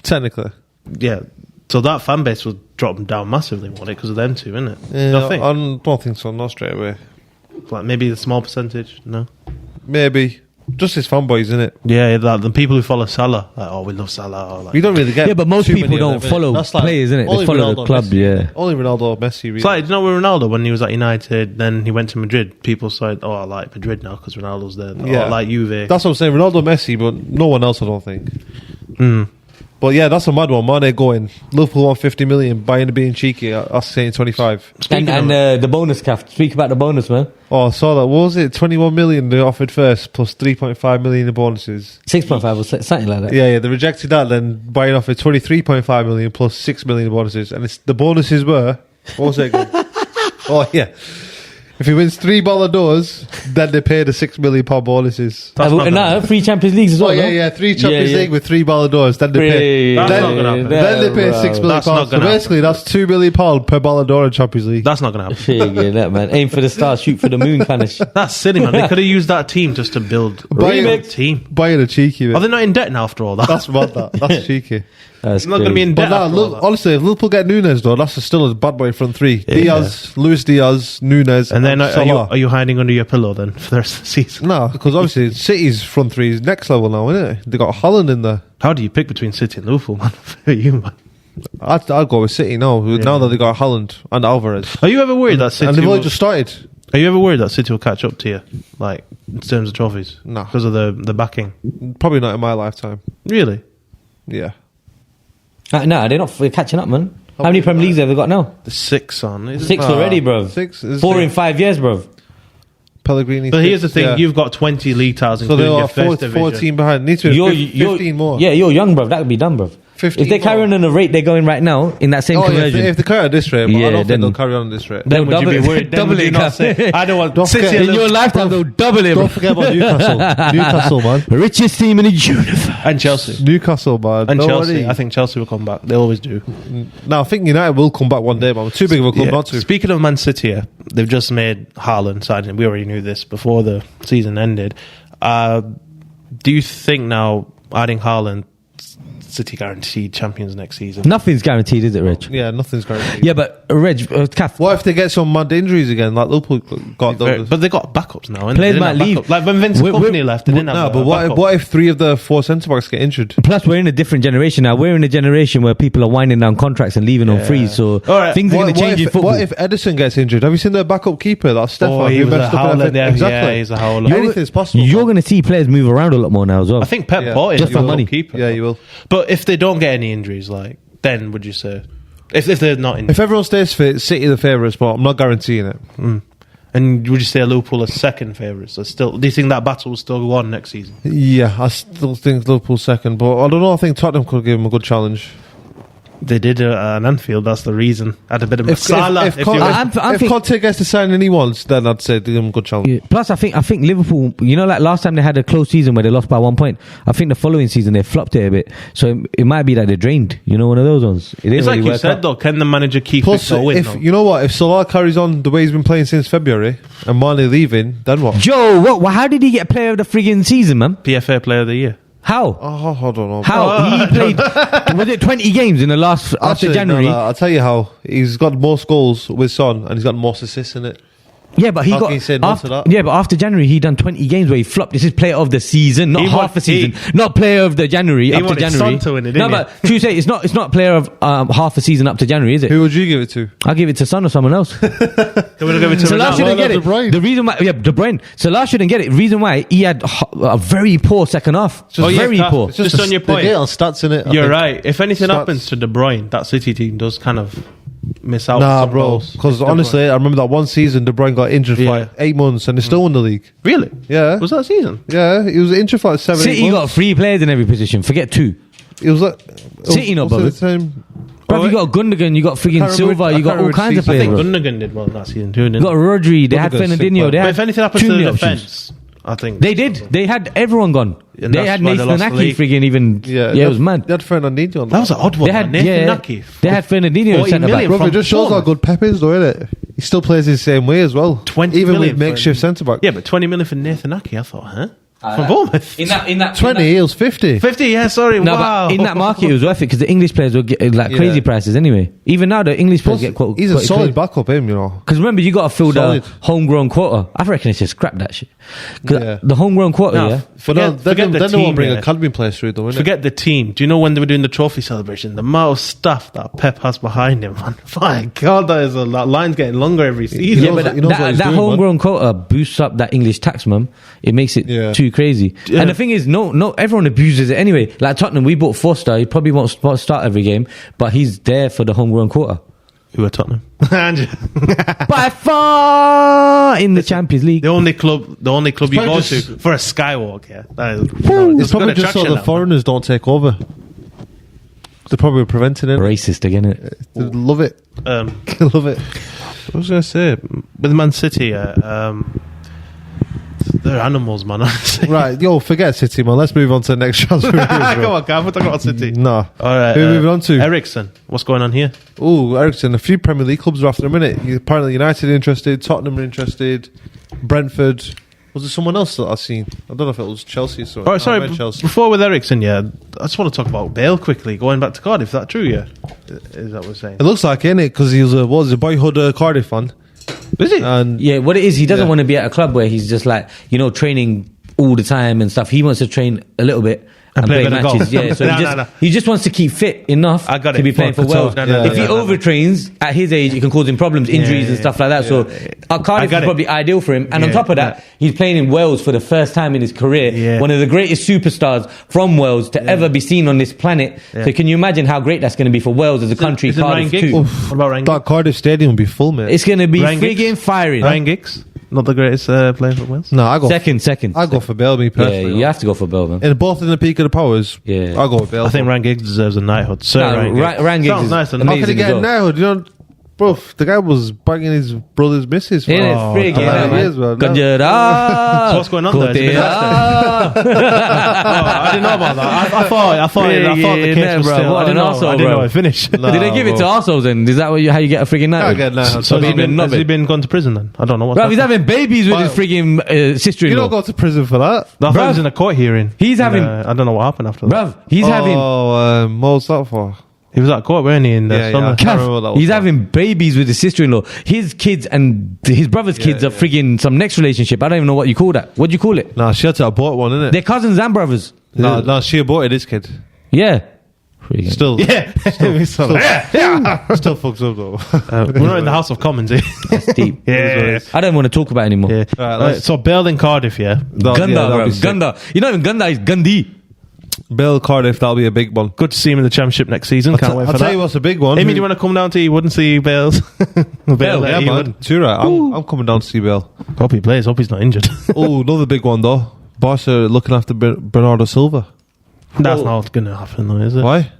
technically, yeah. So that fan base will drop down massively, won't it? Because of them two, isn't it? Yeah, I don't think so. Not straight away. Like maybe a small percentage. No, maybe. Just his fanboys, isn't it? Yeah, the people who follow Salah, like, we love Salah. Or like, you don't really get. Yeah, but most people don't follow players, isn't it? They follow the club. Messi. Only Ronaldo or Messi. Really. It's like, do you know with Ronaldo when he was at United, then he went to Madrid. People said, "Oh, I like Madrid now because Ronaldo's there." Yeah, I like Juve. That's what I'm saying. Ronaldo, Messi, but no one else. I don't think. But yeah, that's a mad one. Mane going Liverpool 150 million, buying being cheeky. Us saying 25. And the bonus, Caf. Speak about the bonus, man. Oh, I saw that. What was it? 21 million they offered first, plus 3.5 million in bonuses. 6.5 or something like that. Yeah. They rejected that. Then buying offered 23.5 million plus 6 million in bonuses, and the bonuses were what was it again? Oh yeah. If he wins 3 Ballon d'Ors, then they pay the £6 million bonuses. No, 3 Champions Leagues as well. Oh yeah, 3 Champions League with 3 Ballon d'Ors. Then they pay. That's not going to happen. Then they pay £6 million. So basically, that's £2 million per Ballon d'Or in Champions League. That's not going to happen. Yeah, that man. Aim for the stars, shoot for the moon, kind of shit. That's silly, man. They could have used that team just to build a team. Buying a cheeky. Are they not in debt now after all that? That's mad. That's cheeky. It's not going to be in debt. But honestly, if Liverpool get Nunes, though, that's still a bad boy front three. Diaz, Luis Diaz, Nunes, and then Salah. Are you hiding under your pillow then for the rest of the season? No, because obviously City's front three is next level now, isn't it? They got Haaland in there. How do you pick between City and Liverpool, man? For you, man. I'd go with City now. Now that they got Haaland and Alvarez. Are you ever worried that City? And they've only just started. Are you ever worried that City will catch up to you, like in terms of trophies? No, because of the backing. Probably not in my lifetime. Really? Yeah. No, they're not catching up, man. How many Premier Leagues have they got now? The 6 on. Isn't 6 already, bro. 6 is 4 in 5 years, bro. Pellegrini. But here's the thing: you've got 20 league titles, So including they your are first division. 14 behind. Needs to be 15 more. Yeah, you're young, bro. That could be done, bro. 15 If they carry on the rate they're going right now in that same conversion, if they carry on this rate, but Yeah, I don't then- think they'll carry on this rate. then Then would you be worried? Then double would you it, not say, I don't want Don't City forget- in your lifetime they'll double it, bro. Don't forget about Newcastle. Newcastle, man. Richest team in the universe. and Chelsea. Newcastle, man. And Don't Chelsea. worry. I think Chelsea will come back. They always do. Now, I think United will come back one day, man. Too big of a club Yeah. not to. Speaking of Man City, they've just made Haaland signing. We already knew this before the season ended. Do you think now adding Haaland, City guaranteed champions next season? Nothing's guaranteed, is it, Reg? Yeah, nothing's guaranteed. Yeah, but Reg, Kath, What if they get some mad injuries again? Like Liverpool got those. But they got backups now. innit? Players They didn't might have leave. backup. Like when Vincent Kompany left, they didn't have No, a but backup. what if 3 of the 4 centre backs get injured? plus we're in a different generation now. We're in a generation where people are winding down contracts and leaving on free, so All right. things are going to change in football. What if Edison gets injured? Have you seen their backup keeper? That's Stefan. he who was a messed up in howler everything? there. Exactly. Yeah, he's a howler. Anything's possible. You're man. going to see players move around a lot more now as well. I think Pep Yeah. bought it Just for as a money. keeper. Yeah, you will. But if they don't get any injuries, like then would you say if they're not in? If everyone stays fit, City the favourites, but I'm not guaranteeing it. And would you say Liverpool are second favourites? So still, do you think that battle will still go on next season? Yeah, I still think Liverpool second, but I don't know. I think Tottenham could give them a good challenge. They did an Anfield. That's the reason. Had a bit of Salah. If, if you will. I'm think- Conte gets the signing he wants, then I'd say give him a good challenge. Yeah. Plus, I think Liverpool. You know, like last time they had a close season where they lost by 1 point. I think the following season they flopped it a bit. So it might be that they're drained. You know, one of those ones. It didn't It's like really you work said out. though. Can the manager keep Plus, it going? if you know what, if Salah carries on the way he's been playing since February and Mane leaving, then what? Joe, what? How did he get player of the friggin' season, man? PFA Player of the Year. How? Oh, I don't know. How he played? Was it 20 games in the last after Actually, January? no, I'll tell you how. He's got most goals with Son, and he's got most assists in it. Yeah, but he How got can you say no after, to that? yeah, but after January he done 20 games where he flopped. This is player of the season, not He half won- a season, not player of the January up to wanted January. Son to win it, no, didn't but true say it's not player of half a season up to January, is it? Who would you give it to? I'll give it to Son or someone else. They would have given it to Salah Ronaldo. shouldn't get it. De Bruyne. The reason why, De Bruyne. Salah shouldn't get it. Reason why he had a very poor second half. Oh, yeah, very Kath, poor. it's just on your They point. get on stats in it. I You're think. right. If anything Stats. happens to De Bruyne, that City team does kind of miss out. Nah, some bro. goals. Because De Bruyne. honestly, I remember that one season De Bruyne got injured Yeah. for like 8 months and they still won the league. Really? Yeah. Was that season? Yeah, he was injured for like 7 City 8 got months. 3 players in every position. Forget 2. It was like City not was it bothered. the same? Bro, you got Gundogan, you got friggin' can't Silva, remember- you I got can't all remember kinds of season. I players. think Bro. Gundogan did well that season too. You Didn't got he? Rodri, they had Gundogan's sick, Fernandinho, man. they But had if anything happens too to many the options. defense, I think They did. They had everyone gone. And They that's had why they Nathan lost the Aki league. friggin' even. Yeah, it was mad. They had Fernandinho on that was an odd one. They had Nathan yeah, Aki. they had Fernandinho 40 centre back. million. Bro, from it just shows how Bournemouth. good Pep is, though, innit? He still plays the same way as well. 20 even million with makeshift for- centre back. Yeah, but 20 million for Nathan Aki. I thought, huh? From Bournemouth. In that 20, he was 50. 50. Yeah, sorry. No, wow. but in that market it was worth it because the English players were getting like Yeah. crazy prices anyway. Even now the English players Plus, get quite. he's a solid backup, him, you know. Because remember, you got to fill the Solid. homegrown quota. I reckon it's just scrap that shit. 'Cause Yeah. the homegrown quota, No, yeah. forget Then the they team. won't bring yeah. academy players through, though, innit? Forget the team. Do you know when they were doing the trophy celebration? The amount of stuff that Pep has behind him, man. My God, that line's getting longer every season. Yeah, knows but what- he knows what that he's doing, homegrown quota boosts up that English tax, man. It makes it Yeah. too crazy. Yeah. And the thing is, no, everyone abuses it anyway. Like Tottenham, we bought Foster. He probably won't start every game, but he's there for the homegrown quota. Who are Tottenham? By far in the Champions League. The only club you probably go to just- for a skywalk, yeah. That is, It's probably just so the foreigners don't take over. They're probably preventing it. Racist again, innit? They love it. What Love it. was I going to say? With Man City, they're animals, man. Honestly. Right, yo, forget City, man. Let's move on to the next transfer. Come on, Gav. We're talking about City. No. All right. Who are we moving on to? Ericsson. What's going on here? Oh, Ericsson. A few Premier League clubs are after a minute. Apparently United are interested, Tottenham are interested, Brentford. Was there someone else that I've seen? I don't know if it was Chelsea. All right, sorry. Chelsea. Before with Ericsson, yeah, I just want to talk about Bale quickly. Going back to Cardiff, is that true? Yeah, is that what we're saying? It looks like, innit? Because he was a boyhood Cardiff fan. Is it? And Yeah, what it is, he doesn't Yeah. want to be at a club where he's just like, training all the time and stuff. He wants to train a little bit and play play a bit of matches. golf. Yeah, so he just wants to keep fit enough I got to it. be playing for Wales. If he overtrains at his age, it can cause him problems, injuries, and stuff like that. So Cardiff is probably ideal for him. And on top of that, he's playing in Wales for the first time in his career. One of the greatest superstars from Wales to ever be seen on this planet. So can you imagine how great that's going to be for Wales as a country? Cardiff too. What about Ryan Giggs? That Cardiff Stadium will be full, mate. It's going to be Ryan friggin' firing. Ryan Giggs, not the greatest player for Wales. No, I go Second. I go for Bale, me personally. Yeah, you have to go for Bale, man. In both in the peak of the powers. Yeah. I go with Bale. I think Ryan Giggs deserves a knighthood. Ryan Giggs sounds is nice. And How can he amazing get as a well. knighthood? You know, bro, the guy was banging his brother's missus for years, man. Gujarat. So what's going on there? Has he been arrested? I didn't know about that. I thought the case was still. I didn't know it finished. Did they give it to arseholes then? Is that how you get a frigging night? I get that. So has he been gone to prison then? I don't know what. Bro, he's having babies with his frigging sister-in-law. You don't go to prison for that. I thought he was in a court hearing. He's having. I don't know what happened after that. Bruv, he's having. Oh, what was that for? He was at court, weren't he? In the summer. I can't remember what that was He's for. having babies with his sister-in-law. His kids and his brother's kids are frigging some next relationship. I don't even know what you call that. What do you call it? Nah, she had to abort one, innit? They're cousins and brothers. No, she aborted his kid. Yeah. Still, Yeah. still fucks up though. We're not in the House of Commons here. That's deep. Yeah. I don't want to talk about it anymore. Yeah. Right, So Bale in Cardiff, yeah. Gunda, bro. Gunda. You're not even Gunda, he's Gandhi. Bill Cardiff, that'll be a big one. Good to see him in the Championship next season. Can't wait for I'll that. tell you what's a big one. Amy, do you want to come down to you? Wouldn't see Bale's. Bale, Yeah, man. Too right. I'm coming down to see Bill. Hope he plays. Hope he's not injured. Oh, another big one though. Barca looking after Bernardo Silva. That's not going to happen, though, is it? Why?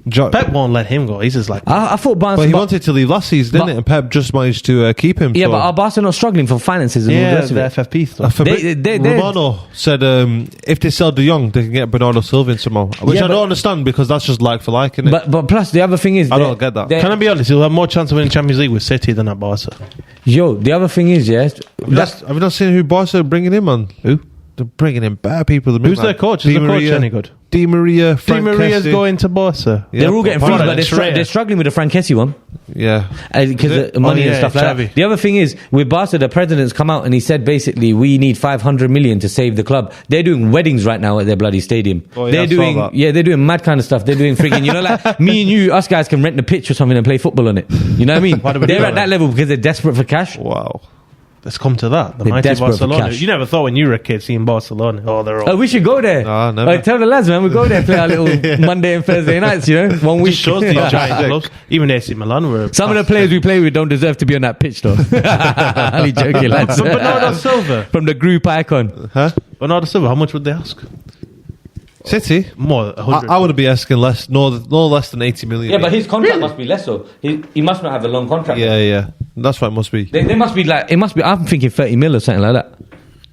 Pep won't let him go. He's just like, I thought Barnes. But he wanted to leave last season, didn't it? And Pep just managed to keep him. Yeah, so. but are Barca not struggling for finances and all the yeah, rest of the it? FFP stuff. Romano said if they sell De Jong, they can get Bernardo Silva in somehow. Which Yeah, I don't understand because that's just like for like, isn't it? But plus the other thing is, I don't get that. Can I be honest? He'll have more chance of winning Champions League with City than at Barca. Yo, the other thing is, yes, Have you not seen who Barca are bringing in, man? Who? They're bringing in bad people. Who's their coach? Is the coach any good? Di Maria, Frank Di Maria's Kessie. going to Barca. Yeah, they're all getting free, Pardon, but they're struggling with the Frankesi one. Yeah. Because money and stuff like Xavi. that. The other thing is, with Barca, the president's come out and he said basically, we need 500 million to save the club. They're doing weddings right now at their bloody stadium. Oh, yeah, they're I saw doing, that. they're doing mad kind of stuff. They're doing freaking, like me and you, us guys can rent the pitch or something and play football on it. You know what I mean? Why do we do They're that at that then? level because they're desperate for cash. Wow. Let's come to that. The They're mighty desperate for Barcelona. cash. You never thought when you were a kid seeing Barcelona. Oh, they're all. We should go there. Nah, never. Tell the lads, man, we go there, play our little Monday and Thursday nights, 1 week. Just shows these giant clubs. Even AC Milan were. Some of the players we play with don't deserve to be on that pitch, though. Only joking, lads. But Bernardo Silva. From the group icon. Huh? Bernardo Silva, how much would they ask? City? More, 100. I would be asking less, no less than 80 million. Yeah, but his contract must be less, so he must not have a long contract. Yeah. That's what it must be. They must be like, it must be, I'm thinking 30 mil or something like that.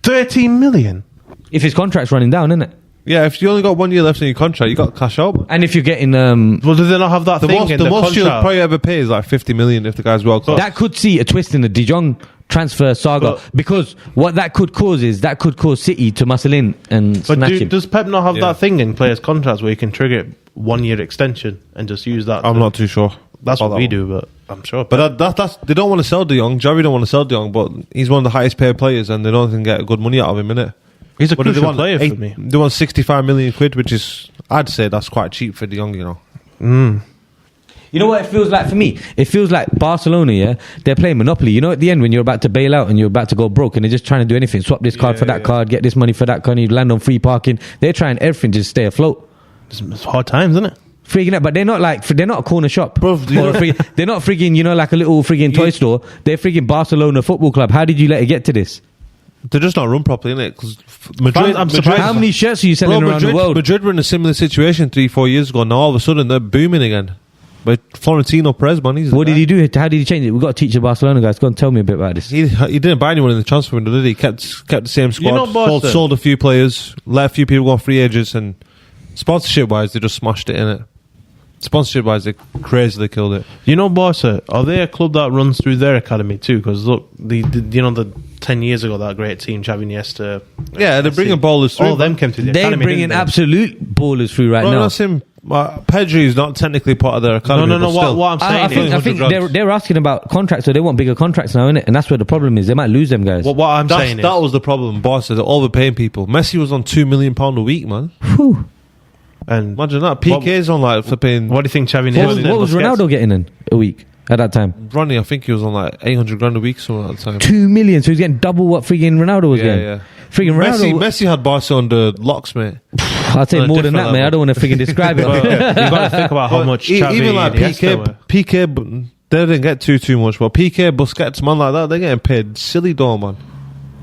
13 million? If his contract's running down, isn't it? Yeah, if you only got 1 year left in your contract, you got cash out. Man. And if you're getting, Well, do they not have that The thing most, in the the most you'll contract? probably ever pay is like 50 million if the guy's well class. that could see a twist in the De Jong transfer saga, because what that could cause is that could cause City to muscle in and But snatch him. does Pep not have Yeah. that thing in players' contracts where you can trigger 1 year extension and just use that? I'm not too sure. That's about what that we one. do, but I'm sure. But that's they don't want to sell De Jong. Javi don't want to sell De Jong, but he's one of the highest paid players, and they don't think get good money out of him, innit? he's a What do they crucial want? player for me. They want 65 million quid, which is, I'd say that's quite cheap for De Jong, You know what it feels like for me? It feels like Barcelona, they're playing Monopoly. At the end when you're about to bail out and you're about to go broke and they're just trying to do anything. Swap this card for that card, get this money for that card, you land on free parking. They're trying everything to stay afloat. It's hard times, isn't it? Freaking out, but they're not they're not a corner shop. Bro, Or they're not freaking, like a little freaking toy store. They're freaking Barcelona Football Club. How did you let it get to this? They're just not run properly, innit? Because Madrid, I'm surprised. How many shirts are you selling around Madrid, the world? Madrid were in a similar situation 3-4 years ago. Now all of a sudden they're booming again. But Florentino Perez, man, he's What did he do? How did he change it? We've got to teach the Barcelona guys. Go and tell me a bit about this. He didn't buy anyone in the transfer window, did he? Kept the same squad. Barca- Sold a few players, let a few people go on free agents, and sponsorship wise, they just smashed it in it. Sponsorship wise, they crazily killed it. Barca, are they a club that runs through their academy too? Because look, the 10 years ago, that great team, Xavi, Iniesta. Yeah, they're bringing ballers through. All of them came to the They're academy. bringing didn't they? absolute ballers through right Well, now. that's him. Pedri is not technically part of their academy. No. What I'm saying I think they're asking about contracts, so they want bigger contracts now, innit? And that's where the problem is. They might lose them guys. What I'm saying is that was the problem. Barca, they're overpaying people. Messi was on £2 million a week, man. Whew. And imagine that. PK's on like for paying. What do you think, Xavi? What was Ronaldo getting in a week at that time? Ronnie, I think he was on like 800 grand a week, so at that time. 2 million, so he's getting double what freaking Ronaldo was getting. Yeah. Freaking Ronaldo. Messi had Barca under locks, mate. I'd say more than that, mate. I don't want to freaking describe it. Well, you got to think about how much Xavi even like and PK, they didn't get too much, but PK, Busquets, man like that, they're getting paid silly dough, man.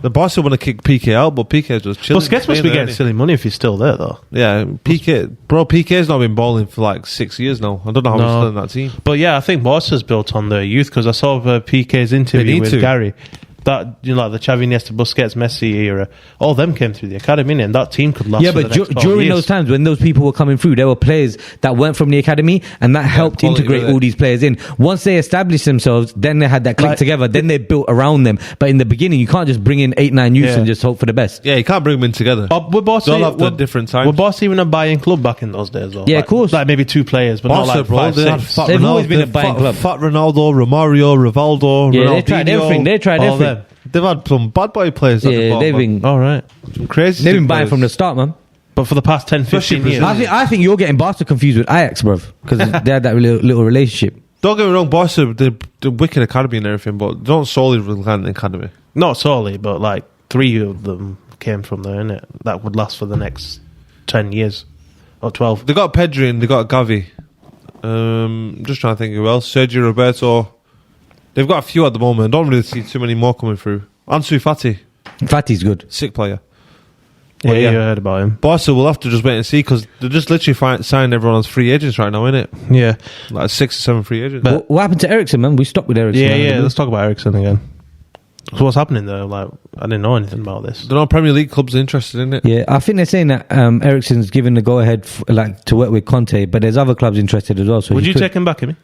The Barca want to kick PK out, but PK's just chilling. Busquets must be getting silly money if he's still there, though. Yeah, PK's not been balling for like 6 years now. I don't know how he's still in that team. But yeah, I think Barca's built on their youth, because I saw PK's interview with Gary. That, you know, like the Xavi, Iniesta, Busquets, Messi era, all of them came through the academy, and that team could last. Yeah, for but the next 12 during years. those times when those people were coming through, there were players that weren't from the academy, and that helped integrate all these players in. Once they established themselves, then they had that click together. Then they built around them. But in the beginning, you can't just bring in 8-9 youths and just hope for the best. Yeah, you can't bring them in together. Were Barca different times. Were Barca even a buying club back in those days, though? Yeah, of course. Like maybe 2 players, but Barca, not like 5, they had 6. Fat They've Ronaldo, always been a buying club. Fat Ronaldo, Romario, Rivaldo, Yeah, Ronaldinho. they tried everything. They tried all everything. them. They've had some bad boy players. Yeah, they've been all right. Some crazy. They've been buying from the start, man. But for the past 10, 15 years, I think you're getting Barca confused with Ajax, bruv, because they had that little relationship. Don't get me wrong, Barca, the wicked academy and everything, but don't solely rely on the academy. not solely, but like 3 of them came from there, innit? That would last for the next 10 years or 12. They got Pedri and they got Gavi. Just trying to think who else. Sergio Roberto. They've got a few at the moment. I don't really see too many more coming through. Ansu Fati. Fati's good. Sick player. Yeah, you heard about him. Barca will have to just wait and see because they're just literally signing everyone as free agents right now, innit? Yeah. Like 6 or 7 free agents. What happened to Eriksen, man? We stopped with Eriksen. Yeah. Let's talk about Eriksen again. So what's happening there? Like, I didn't know anything about this. They're not Premier League clubs interested in it. Yeah, I think they're saying that Eriksen's given the go-ahead to work with Conte, but there's other clubs interested as well. So would you take him back, Amy?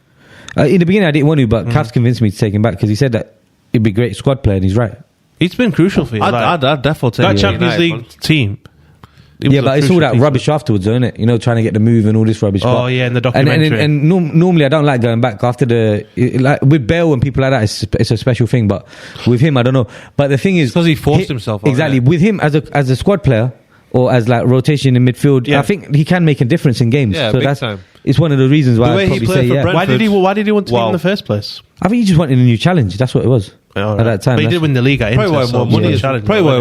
In the beginning, I didn't want to, but Cavs convinced me to take him back because he said that he'd be a great squad player, and he's right. He's been crucial for you. I'd definitely take that him. Champions League team. Yeah, but it's all that rubbish afterwards, isn't it? You know, trying to get the move and all this rubbish. Oh, yeah, in the documentary. And normally I don't like going back after like with Bale and people like that. It's a special thing, but with him, I don't know. But the thing is, because he forced himself. Exactly, with him as a squad player or as like rotation in midfield, I think he can make a difference in games. Yeah, so big time. It's one of the reasons why I'd probably say yeah. Why did he want to leave in the first place? I think he just wanted a new challenge. That's what it was at that time. But he did win the league at Inter. Probably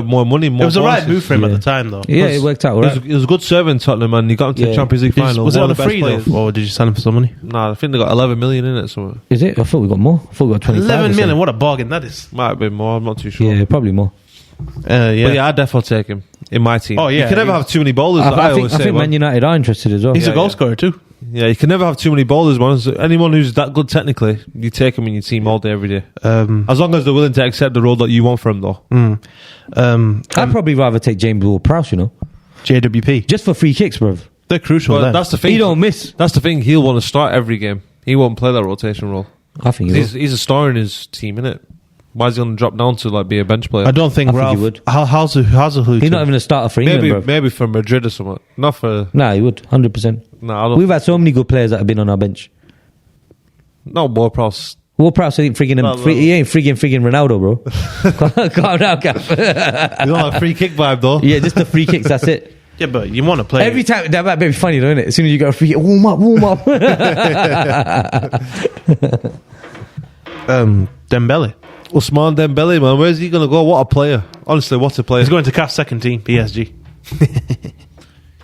more money. It was the right move for him at the time, though. Yeah, it worked out all right. It was a good servant Tottenham, and he got into the Champions League final. Was it on a free though, or did you sign him for some money? Nah, I think they got 11 million in it. So is it? I thought we got more. I thought we got 25. 11 million. What a bargain that is. Might have been more. I'm not too sure. Yeah, probably more. But yeah, I'd definitely take him in my team. Oh yeah, you can never have too many bowlers. I think Man United are interested as well. He's a goal scorer too. Yeah, you can never have too many bowlers, man. So anyone who's that good technically, you take him in your team all day, every day. As long as they're willing to accept the role that you want from them, though. I'd probably rather take James Ward-Prowse, you know. JWP. Just for free kicks, bruv. They're crucial. Well, that's the thing. He don't miss. That's the thing. He'll want to start every game. He won't play that rotation role. I think he's a star in his team, innit? Why is he going to drop down to like be a bench player? I don't think Ralph. He would. How's he's not even a starter for England, bro. Maybe for Madrid or something. Not for. Nah, he would 100%. Nah, we've had so many good players that have been on our bench. No, Ward-Prowse. Ward-Prowse ain't friggin' he ain't friggin' Ronaldo, bro. Calm down, Gav. You don't have a free kick vibe though. Yeah, just the free kicks. That's it. Yeah, but you want to play every time. That might be funny, though, isn't it? As soon as you go a free kick, warm up. Dembele. Ousmane Dembele, man, where's he going to go? What a player! Honestly, what a player! He's going to CAF's second team, PSG.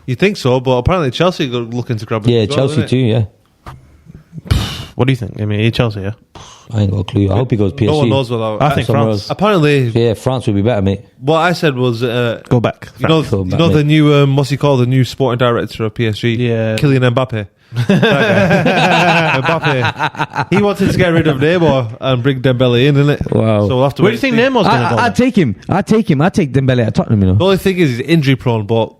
You think so? But apparently Chelsea are looking to grab him. Yeah, Chelsea too. Yeah. What do you think? I mean, Chelsea, yeah. I ain't got a clue. I hope he goes PSG. No one knows what I think France. Apparently, yeah, France would be better, mate. What I said was go back. You know the new what's he called? The new sporting director of PSG. Yeah, Kylian Mbappe. Mbappe. He wanted to get rid of Neymar and bring Dembele in, innit? Wow. So we'll have to where do you think Neymar's going to go? I'd take him. I'd take Dembele at Tottenham, you know. The only thing is he's injury prone, but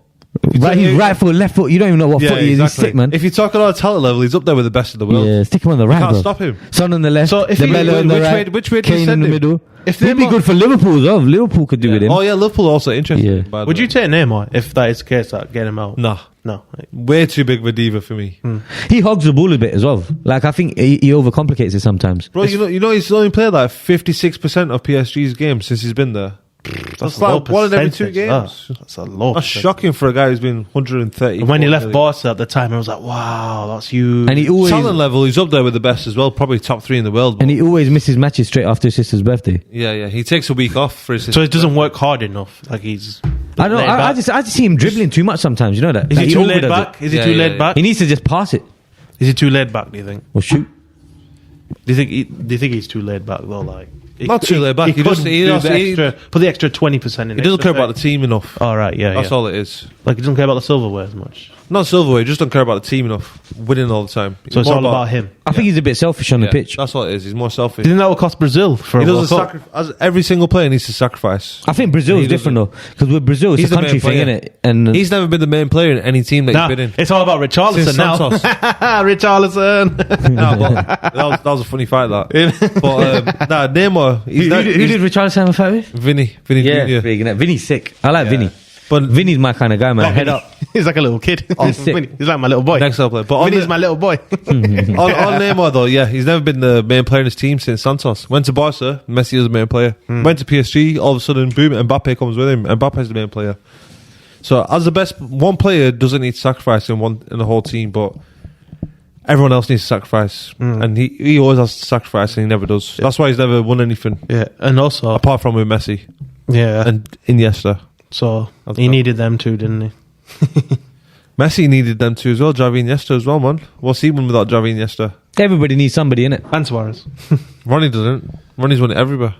Right, he's right foot, left foot. You don't even know what foot he is. He's sick, man. If you're talking on a talent level, he's up there with the best in the world. Yeah, stick him on the right, Can't bro. stop him. Son on the left, So if Dembele on the right, which way do you Kane send in the him? middle. If He'd be good for Liverpool as well. Liverpool could do with him. Oh yeah, Liverpool also interested. Yeah. By the Would way. you take Neymar if that is the case? That get him out? Nah, No. way too big of a diva for me, He hogs the ball a bit as well. Like, I think he overcomplicates it sometimes. bro. You know he's only played like 56% of PSG's games since he's been there. That's a low like one in every 2 percentage, games. That's a low. That's percentage. shocking for a guy who's been 130. And when he left Barca at the time, I was like, wow, that's huge. And he always talent level, he's up there with the best as well. Probably top 3 in the world. and he always misses matches straight after his sister's birthday. yeah. He takes a week off for his. So it doesn't work hard enough. Like he's. I don't know. laid I back. just see him dribbling too much sometimes. You know that? Is Like, he too laid overdoes back? it. Is he Yeah, too yeah, laid yeah. back? He needs to just pass it Is he too laid back? Do you think? or shoot. Do you think he's too laid back though? Like Not too laid back. He could just- he do also- the he- extra, put the extra 20% in. He doesn't care about the team enough. All right, yeah, That's yeah. all it is. Like he doesn't care about the silverware as much. Not silverware. He just don't care about the team enough. Winning all the time. So it's more all about him. I think he's a bit selfish on the Yeah, pitch. That's all it is. He's more selfish. Didn't that what cost Brazil for He a World doesn't Cup? sacrifice. Every single player needs to sacrifice. I think Brazil He is different though, because with Brazil it's He's a the country main thing, player. innit? And He's never been the main player in any team that Nah, he's been in. it's all about Richarlison Since now. Santos. Richarlison. No, but that was a funny fight. That. But Neymar. who, He's who did Richarlison have a fight with? Vinny Yeah, Jr. big, innit? Vinny's sick. I like Vinny. But Vinny's my kind of guy, man. Head up. He's like a little kid. sick. He's like my little boy. next level player. But on, Vinny's my little boy. on Neymar though, yeah, he's never been the main player in his team since Santos. Went to Barca, Messi was the main player. Went to PSG, all of a sudden, boom, Mbappe comes with him. Mbappe's the main player. So as the best, one player doesn't need to sacrifice in the whole team, but everyone else needs to sacrifice, and he always has to sacrifice, and he never does. That's why he's never won anything Yeah, and also, apart from with Messi yeah, and Iniesta. so That's he bad. needed them too, didn't he? Messi needed them too as well. Xavi Iniesta as well, man. What's he won without Xavi Iniesta? Everybody needs somebody, innit? And Suarez. Ronnie doesn't. Ronnie's won it everywhere.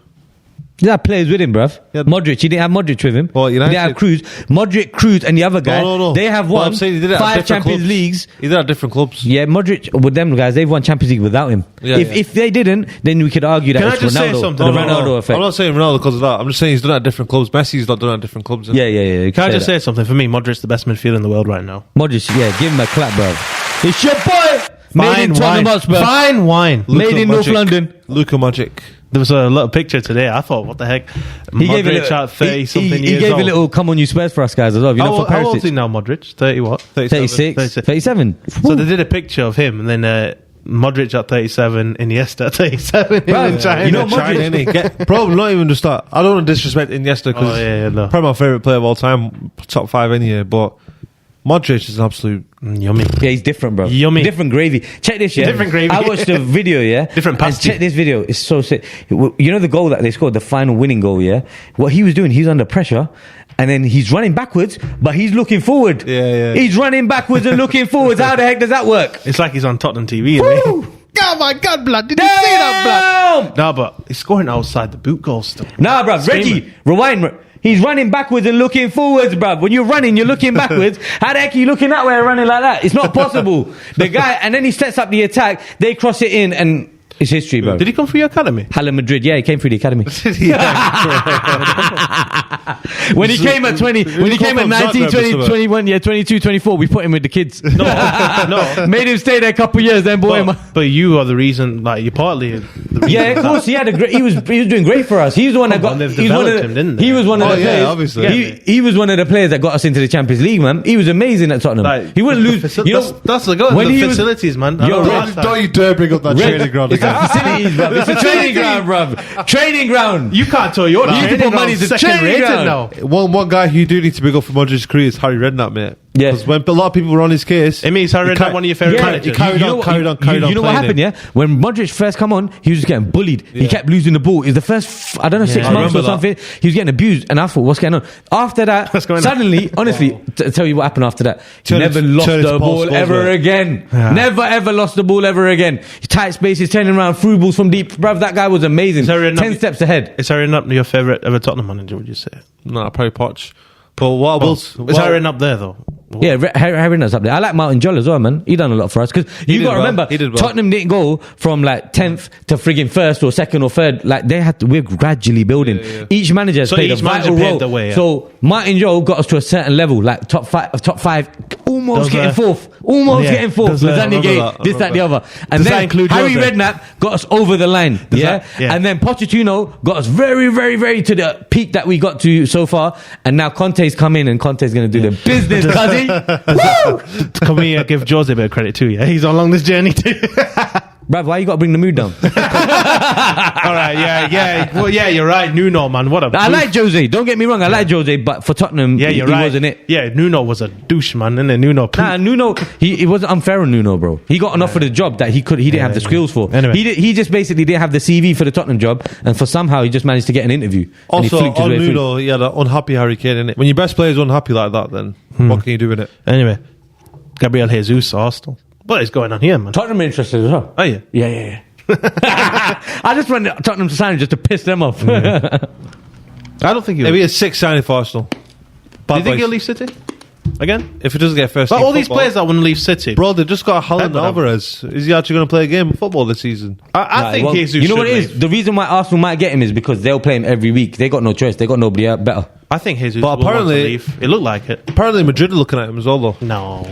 He had players with him, bruv. Yeah. Modric, he didn't have Modric with him. Well, He United- didn't have Cruz. Modric, Cruz, and the other guy, No. they have Well, won I'm saying he did it at 5 different Champions clubs. Leagues. He did at different clubs. Yeah, Modric, with them guys, they've won Champions League without him. Yeah, if yeah. if they didn't, then we could argue that Can I it's just say Ronaldo, something? the No, Ronaldo effect. I'm not saying Ronaldo because of that. I'm just saying he's done it at different clubs. Messi's not done it at different clubs. Yeah. you Can I just that. say something? For me, Modric's the best midfielder in the world right now. Modric, yeah, give him a clap, bruv. It's your boy! Made in Tottenham Hotspur. Fine wine. Made in North Magic. London. Luka Magic. There was a little picture today. I thought, what the heck? He gave, Modric at 30 something he years gave old. a little come on you Spurs for us guys as well. You know, for How old is he Perisic. now, Modric? 30 what? 36, 37. So they did a picture of him, and then Modric at 37, Iniesta at 37 Bro, in China. you know China, Modric- innit? Bro, not even just that. I don't want to disrespect Iniesta because Oh, yeah, no. probably my favourite player of all time, top 5 any year, but Modric is an absolute... Yummy. Yeah, he's different, bro. Yummy. Different gravy. Check this, yeah. Different gravy. I watched the video, yeah. Different And pasty. check this video. It's so sick. You know the goal that they scored, the final winning goal, yeah? What he was doing, he's under pressure, and then he's running backwards, but he's looking forward. Yeah. He's running backwards and looking forwards. How the heck does that work? It's like he's on Tottenham TV. Woo! Isn't he? Oh my God, blood! Did you see that, blood? No, but he's scoring outside the boot goal still. Nah, bruv. Screaming. Reggie, rewind. He's running backwards and looking forwards, bruv. When you're running, you're looking backwards. How the heck are you looking that way and running like that? It's not possible. The guy, and then he sets up the attack. They cross it in, and it's history, bro. Did he come for your academy? Hala Madrid, yeah, he came through the academy. When he came at 20, when he came at from 19, Zagreb or 20, something? 21, yeah, 22, 24, we put him with the kids. No. Made him stay there a couple of years, then bought him. But you are the reason. Like you're partly. The reason Yeah, of course, he had a great. He was doing great for us. He was the one that Come got. on, they've He was one of developed the, him, didn't they? he was one of Oh, the yeah, players. obviously. He was one of the players that got us into the Champions League, man. He was amazing at Tottenham. Like, he wouldn't lose. Faci- You know, that's the goal. when The he was- facilities, man. Yo, Don't you dare bring up that Red- training ground It's again. a facilities, bruv. It's a training ground, bruv. Training ground. You can't tell your You training put money ground's to second training rated ground. now. One guy who you do need to big up for Modric's career is Harry Redknapp, mate. Yeah. Because when a lot of people were on his case... It means Harry Redknapp, one of your favourite managers. he carried on You know playing what happened, it. yeah? When Modric first come on, he was just getting bullied. He Yeah. kept losing the ball. It was the first, I don't know, 6 I months or remember that. something. He was getting abused. And I thought, what's going on? After that, What's going on? suddenly, honestly, tell you what happened after that. He Turn never it- lost turn it the to Paul ball Scholes, ever man. again. Yeah. Never ever lost the ball ever again. Tight spaces, turning around, through balls from deep. Bruv, that guy was amazing. Is Harry 10 Redknapp- steps ahead. Is Harry Redknapp your favourite ever Tottenham manager? Would you say? No, probably Poch. But what I will... Is Harry Redknapp there though? Yeah, Harry Redknapp's up there. I like Martin Jol as well, man. He done a lot for us because you got to remember, Tottenham didn't go from like 10th to frigging 1st or 2nd or 3rd. Like we're gradually building. Each manager has played a vital role. So Martin Jol got us to a certain level, like top five, almost getting fourth. Getting fourth. Lasagna Gate, this, that, the other. And then Harry Redknapp got us over the line. And then Pochettino got us very, very, very to the peak that we got to so far. And now Conte's come in and Conte's going to do the business, cuzzy. Can we give Jose a bit of credit too? Yeah, he's along this journey too. Bruv, why you got to bring the mood down? All right, yeah. Well, yeah, you're right. Nuno, man, what a. I like Jose. Don't get me wrong. I like Jose, but for Tottenham, he wasn't it. Yeah, Nuno was a douche, man. And then Nuno. Nuno, he wasn't unfair on Nuno, bro. He got enough for the job that he didn't have the skills for. Anyway. He just basically didn't have the CV for the Tottenham job, and for somehow he just managed to get an interview. Also, on Nuno, he had an unhappy Harry Kane in it. When your best player is unhappy like that, then what can you do with it? Anyway, Gabriel Jesus, Arsenal. What is going on here, man? Tottenham are interested as well. Oh, yeah. Yeah. I just want Tottenham to sign just to piss them off. I don't think he'll... Maybe a 6 signing for Arsenal. Do you think he'll leave City? Again? If he doesn't get first but team all these players that want to leave City... Bro, they've just got Haaland Alvarez. Is he actually going to play a game of football this season? I think Jesus you know what it is? leave. The reason why Arsenal might get him is because they'll play him every week. They got no choice. They got nobody better. I think Jesus will want to leave. It looked like it. Apparently Madrid are looking at him as well, though. No.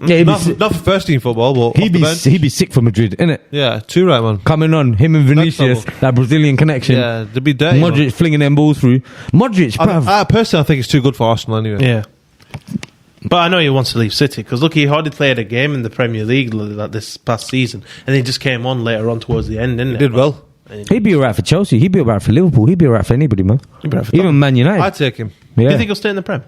Yeah, not for first team football, but he'd be sick for Madrid, innit? Yeah, too right, man. Coming on, him and Vinicius, that Brazilian connection. Yeah, they'd be dirty. Modric flinging them balls through. Modric, bruv. Personally, I think it's too good for Arsenal anyway. Yeah. But I know he wants to leave City because look, he hardly played a game in the Premier League like this past season, and he just came on later on towards the end, didn't he? Did well. He'd be alright for Chelsea. He'd be alright for Liverpool. He'd be alright for anybody, man. Even Man United. I'd take him. Yeah. Do you think he'll stay in the Prem?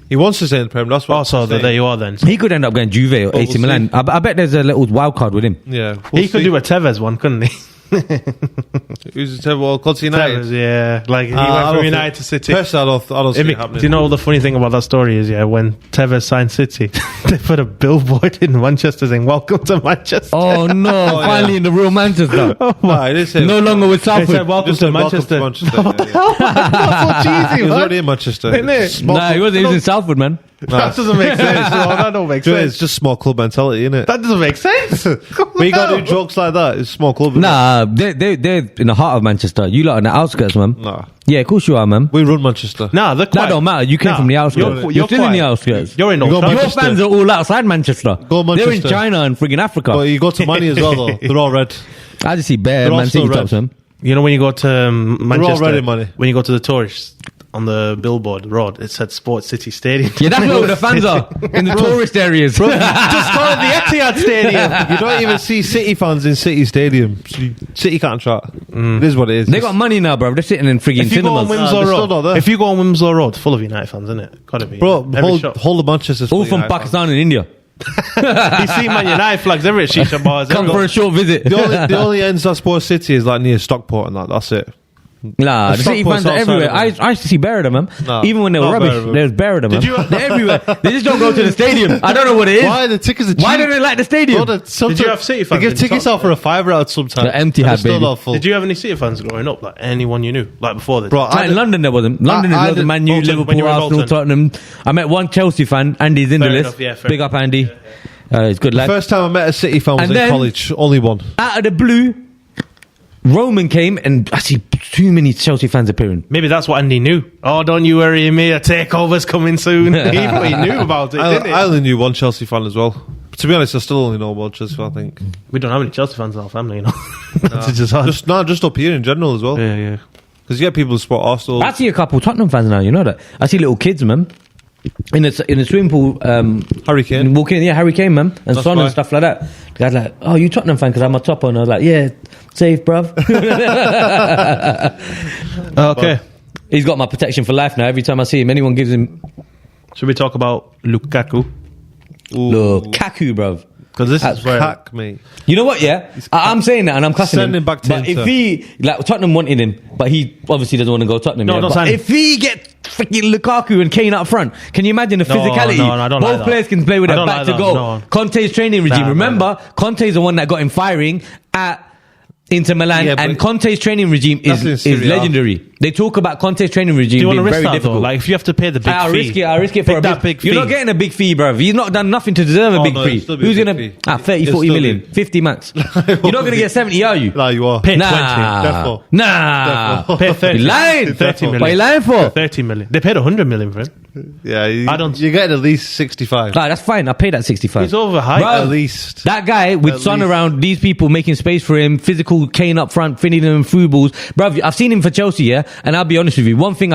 He wants to stay in the Prem. That's what. Oh, so there you are then. He could end up going Juve or AC Milan. I bet there's a little wild card with him. Yeah, he could do a Tevez one, couldn't he? Who's the Tevez? Called United. Tevez, yeah, like he went from United to City. Personally, I don't see it happening. Do you know the funny thing about that story is, when Tevez signed City, they put a billboard in Manchester saying "Welcome to Manchester." Oh no! Finally in the real Manchester. No longer with Southgate. They said "Welcome to Manchester." What the hell? That's so cheesy. He was already in Manchester. Nah, he wasn't. He was in Southwood, man. That doesn't make sense. That don't make sense. It's just small club mentality, isn't it? That doesn't make sense. But you got to do jokes like that. It's small club. Nah, they're in the heart of Manchester. You lot are on the outskirts, man. Nah. Yeah, of course you are, man. We run Manchester. Nah, that don't matter. You came from the outskirts. You're still in the outskirts. You're in Your fans are all outside Manchester. Go Manchester. They're in China and friggin' Africa. But you go to Mani as well, though. They're all red. I just see bare Man City tops, man. You know when you go to Manchester, all red in money. When you go to the tourists, on the billboard road, it said Sports City Stadium. Yeah, that's where the fans are, in the tourist areas. Bro, just call it the Etihad Stadium. You don't even see City fans in City Stadium. City can't chat. It is what it is. They got money now, bro. They're sitting in frigging cinemas. If you go on Winslow Road, full of United fans, isn't it? Gotta be. Bro, whole of Manchester's all from Pakistan and India. You see Man United flags everywhere at shisha bars. Come for a short visit. The only ends that Sports City is like near Stockport and that's it. Nah, the City fans are everywhere. I used to see bare of them, man. Nah, even when they were rubbish, there's bare of them, man. They're everywhere. They just don't go to the stadium. I don't know what it is. Why the tickets are cheap? Why don't they like the stadium? Did you have City fans? They give tickets out for a £5 out sometimes. They're empty hat, baby. Did you have any City fans growing up? Like anyone you knew, like before this? Bro, like in London there wasn't. London is loads of Man U, Liverpool, Arsenal, Tottenham. I met one Chelsea fan. Andy's in the list. Big up, Andy. It's good lad. First time I met a City fan was in college. Only one. Out of the blue, Roman came and I see too many Chelsea fans appearing. Maybe that's what Andy knew. Oh, don't you worry me, a takeover's coming soon. He knew about it, didn't he? I only knew one Chelsea fan as well. But to be honest, I still only know one Chelsea fan, I think. We don't have any Chelsea fans in our family, you know. Just up here in general as well. Yeah. Because you get people who support Arsenal. I see a couple Tottenham fans now, you know that. I see little kids, man. In the swimming pool, Harry Kane. Walking, Harry Kane, man, and Son and stuff like that. The guy's like, "Oh, you Tottenham fan?" Because I'm a topper, and I was like, "Yeah, safe, bruv." Okay, he's got my protection for life now. Every time I see him, anyone gives him. Should we talk about Lukaku? Lukaku, bruv. Because this is where Cack, mate. You know what? Yeah, I'm saying that, and I'm cussing Send him back to But Inter. if he Tottenham wanted him, but he obviously doesn't want to go Tottenham. No, but sign him. if he gets freaking Lukaku and Kane up front, can you imagine the physicality? No, I don't Both like players that. can play with I their don't back like to that, go. no. Conte's training regime. Remember, Conte's the one that got him firing at Inter Milan, and Conte's training regime is legendary. They talk about Conte's training regime Do you want to being risk very that, difficult. though? Like, if you have to pay the big I'll fee. risk it. I'll risk it for Take a that big You're fee. not getting a big fee, bruv. He's not done nothing to deserve a big no, fee. it'll still be a Who's big gonna fee. 30, It'll 40 still million, be. 50 max? You're not gonna get 70, are you? Nah, you are. Pay 20. Defo. Nah. Pay 30. You're lying. 30 million. What are you lying for? 30 million. They paid 100 million for him. Yeah, I don't- you're getting at least 65. Nah, that's fine. I'll pay that 65. He's overhyped. Bruv, At least. That guy with At Son least. around, these people making space for him, physical Kane up front, feeding him through balls. Bruv, I've seen him for Chelsea, yeah? And I'll be honest with you, one thing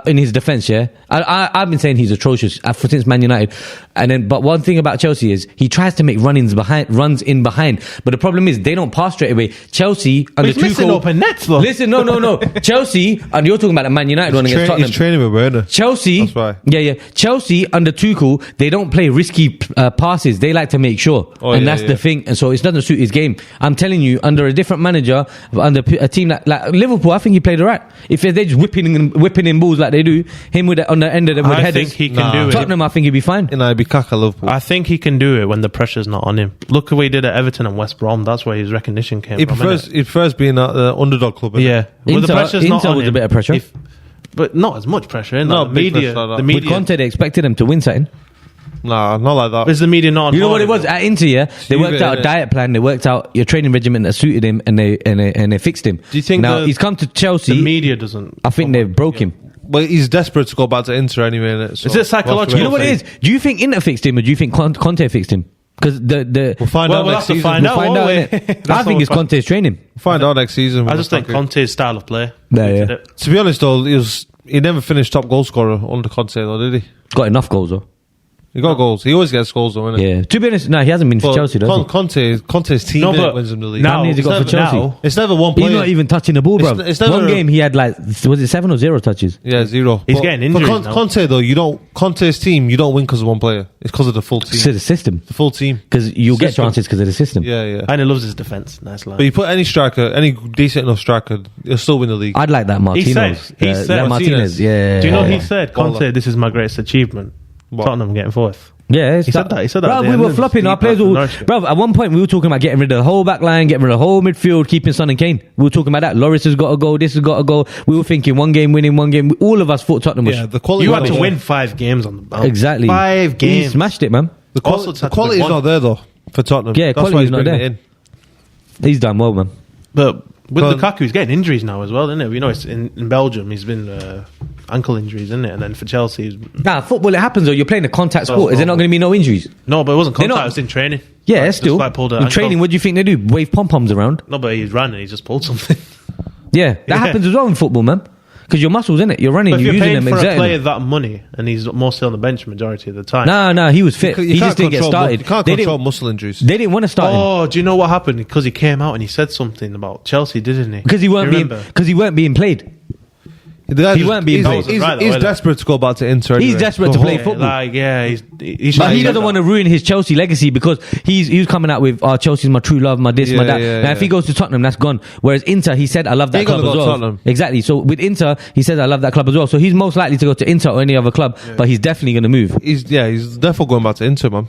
in his defence, yeah? I've been saying he's atrocious since Man United. But one thing about Chelsea is he tries to make runs in behind. But the problem is they don't pass straight away. Chelsea under He's missing Tuchel. open nets, though. Listen, no. Chelsea, and you're talking about the Man United one against Tottenham. He's training with Werner. Chelsea, That's why. yeah. Chelsea under Tuchel, they don't play risky passes. They like to make sure, and that's the thing. And so it doesn't suit his game. I'm telling you, under a different manager, under a team like Liverpool, I think he played alright. If they're just whipping in balls like they do, him on the end of them with I headers. think he can do it. Tottenham, I think he'd be fine. And I'd be Kaka Liverpool. I think he can do it when the pressure's not on him. Look at what he did at Everton and West Brom. That's where his recognition came He from. prefers being at the underdog club. innit? Yeah. Well, the pressure's not Inter on was him. a bit of pressure. But not as much pressure. Innit? No, the big media. pressure like The that. With media. Conte, they expected him to win something. Nah, not like that. Is the media not on You know what board it was with at Inter? Yeah, they Juve, worked out a innit? diet plan. They worked out your training regimen that suited him, and they fixed him. Do you think now the- he's come to The Chelsea? media doesn't. I think they've broke him. Well, he's desperate to go back to Inter anyway. Innit? So Is it psychological? You know what it is? Do you think Inter fixed him, or do you think Conte fixed him? Because We'll find Well, out we'll next have to season. find out. find won't out. we? Innit? That's I what think it's we'll Conte's training. Find out next season. I just think Conte's style of play. Yeah. did it. To be honest, though, he never finished top goal scorer under Conte, though, did he? Got enough goals though. He got goals. He always gets goals, though, innit? Yeah. To be honest, no, he hasn't been for But Chelsea, does he? Conte's team No, but wins him the league. How many has he got for Chelsea? now- It's never one He's player. not even touching the ball, bro. It's never One a- game he had was it 7 or 0 touches? Yeah, 0. He's But getting for injuries now. Conte, though, Conte's team, you don't win because of one player. It's because of the full Because team. of the system. The full team. Because you'll get System. chances because of the system. Yeah, yeah. And he loves his defence. Nice line. But you put any striker, any decent enough striker, you'll still win the league. I'd like that Martinez. He said that Martinez. Yeah. Do you know Baller. he said, Conte, this is my greatest achievement. What? Tottenham getting fourth. Yeah, He said that. He said that. Bro, at the we end were of flopping. the Our players Newcastle were. Norwich game. Bro, at one point we were talking about getting rid of the whole back line, getting rid of the whole midfield, keeping Son and Kane. We were talking about that. Loris has got to go. This has got to go. We were thinking one game winning, one game. All of us thought Tottenham was. Yeah, the quality. You had to was- win 5 games on the bounce. Exactly. 5 He games. smashed it, man. The, Also, it's had to quality's win one. not there though for Tottenham. Yeah, That's quality's why he's not bringing there. it in. He's done well, man. But with But- Lukaku, he's getting injuries now as well, isn't it? You know, it's in Belgium, he's been ankle injuries, isn't it? And then for Chelsea, Nah, football, it happens though. You're playing a contact sport. Is there not going to be no injuries? no, but it wasn't They're contact, not- it was in training. Yeah, Just still. like pulled an In ankle. training, what do you think they do? Wave pom-poms around? No, but he's ran and he just pulled something. Yeah, that Yeah. happens as well in football, man. Because your muscles, innit? You're running, But if you're you're using paying them, for a exerting player them. that money and he's mostly on the bench majority of the time. Nah, he was fit. You He can't just didn't get control started. You can't They control didn't, muscle injuries. they didn't want to start him. Oh, do you know what happened? Because he came out and he said something about Chelsea, didn't he? Because he Do weren't you being remember? because he weren't being played. The guy He weren't being he's, paid. he's, Right, he's though, desperate to go back to Inter. He's anyway. desperate to play Yeah, football. like, yeah, he But he doesn't want to ruin his Chelsea legacy because he was coming out with, Chelsea's my true love, my this, my Yeah, that. yeah, Now, yeah. if he goes to Tottenham, that's gone. Whereas Inter, he said, I love that ain't club gonna as go to well. Tottenham. Exactly. So with Inter, he said, I love that club as well. So he's most likely to go to Inter or any other club, but he's definitely going to move. He's definitely going back to Inter, man.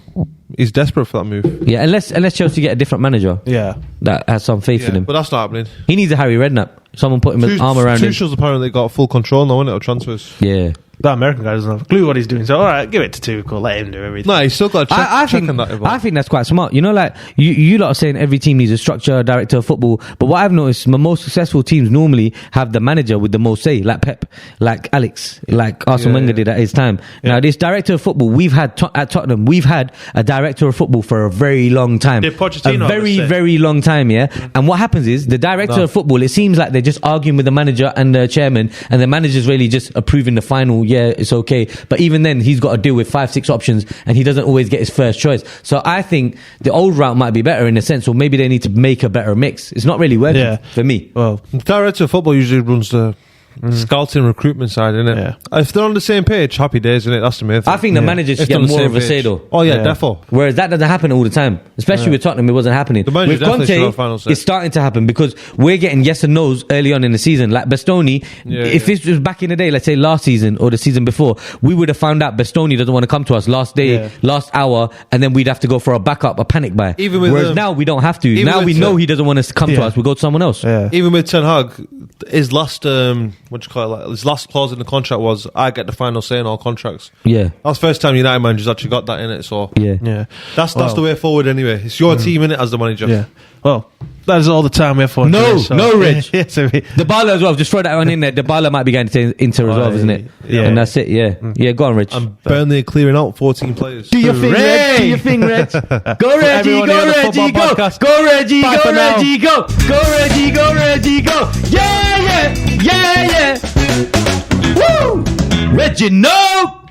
He's desperate for that move. Yeah, unless Chelsea get a different manager Yeah. that has some faith in him. But that's not happening. He needs a Harry Redknapp. Someone put him an arm around him. Tuchel's apparently got full control now, innit, of transfers. Yeah. That American guy doesn't have a clue what he's doing. So, all right, give it to Tuchel. Let him do everything. No, he's still got to check, I check think on that. I think that's quite smart. You know, like you lot are saying every team needs a structure, a director of football. But what I've noticed, the most successful teams normally have the manager with the most say, like Pep, like Alex, like Arsene Wenger did at his time. Now, this director of football we've had at Tottenham, we've had a director of football for a very long time, Did Pochettino a very ever say? very long time. Yeah, and what happens is the director of football. It seems like they're just arguing with the manager and the chairman, and the manager's really just approving the final. Yeah, it's okay. But even then, he's got to deal with 5-6 options, and he doesn't always get his first choice. So I think the old route might be better in a sense, or maybe they need to make a better mix. It's not really working for me. Well, The director of football usually runs the scouting recruitment side, innit? Yeah. If they're on the same page, happy days, innit? That's the main thing. I think the manager should If get they're on the more same of a say, page. though. Oh, yeah, Yeah. defo. Whereas that doesn't happen all the time, especially with Tottenham. It wasn't happening. The manager With definitely should have Conte, final say. it's starting to happen because we're getting yes and no's early on in the season. Like Bastoni, if this was back in the day, let's say last season or the season before, we would have found out Bastoni doesn't want to come to us last day, last hour, and then we'd have to go for a backup, a panic buy. Even with Whereas the- now we don't have to. even Now with we the- know he doesn't want to come to us. We go to someone else. yeah. Even with Ten Hag, his last his last clause in the contract was, I get the final say in all contracts. Yeah. That's the first time United managers actually got that in it. So Yeah. that's the way forward anyway. It's your team in it as the manager. Yeah. Well, that is all the time we have for No, today, so. no, Rich. Dybala as well. Just throw that one in there. Dybala might be going to Inter as well, isn't it? Yeah. And that's it. Yeah. Yeah. Go on, Rich. And Burnley are clearing out 14 players. Do your thing, Reg. Do your thing, Reg. Go, Reggie. Go, Reggie. Go. Go, Reggie. Go, Reggie. Go. Go, Reggie. Go, Reggie. Go. Yeah. Woo. Reggie, no.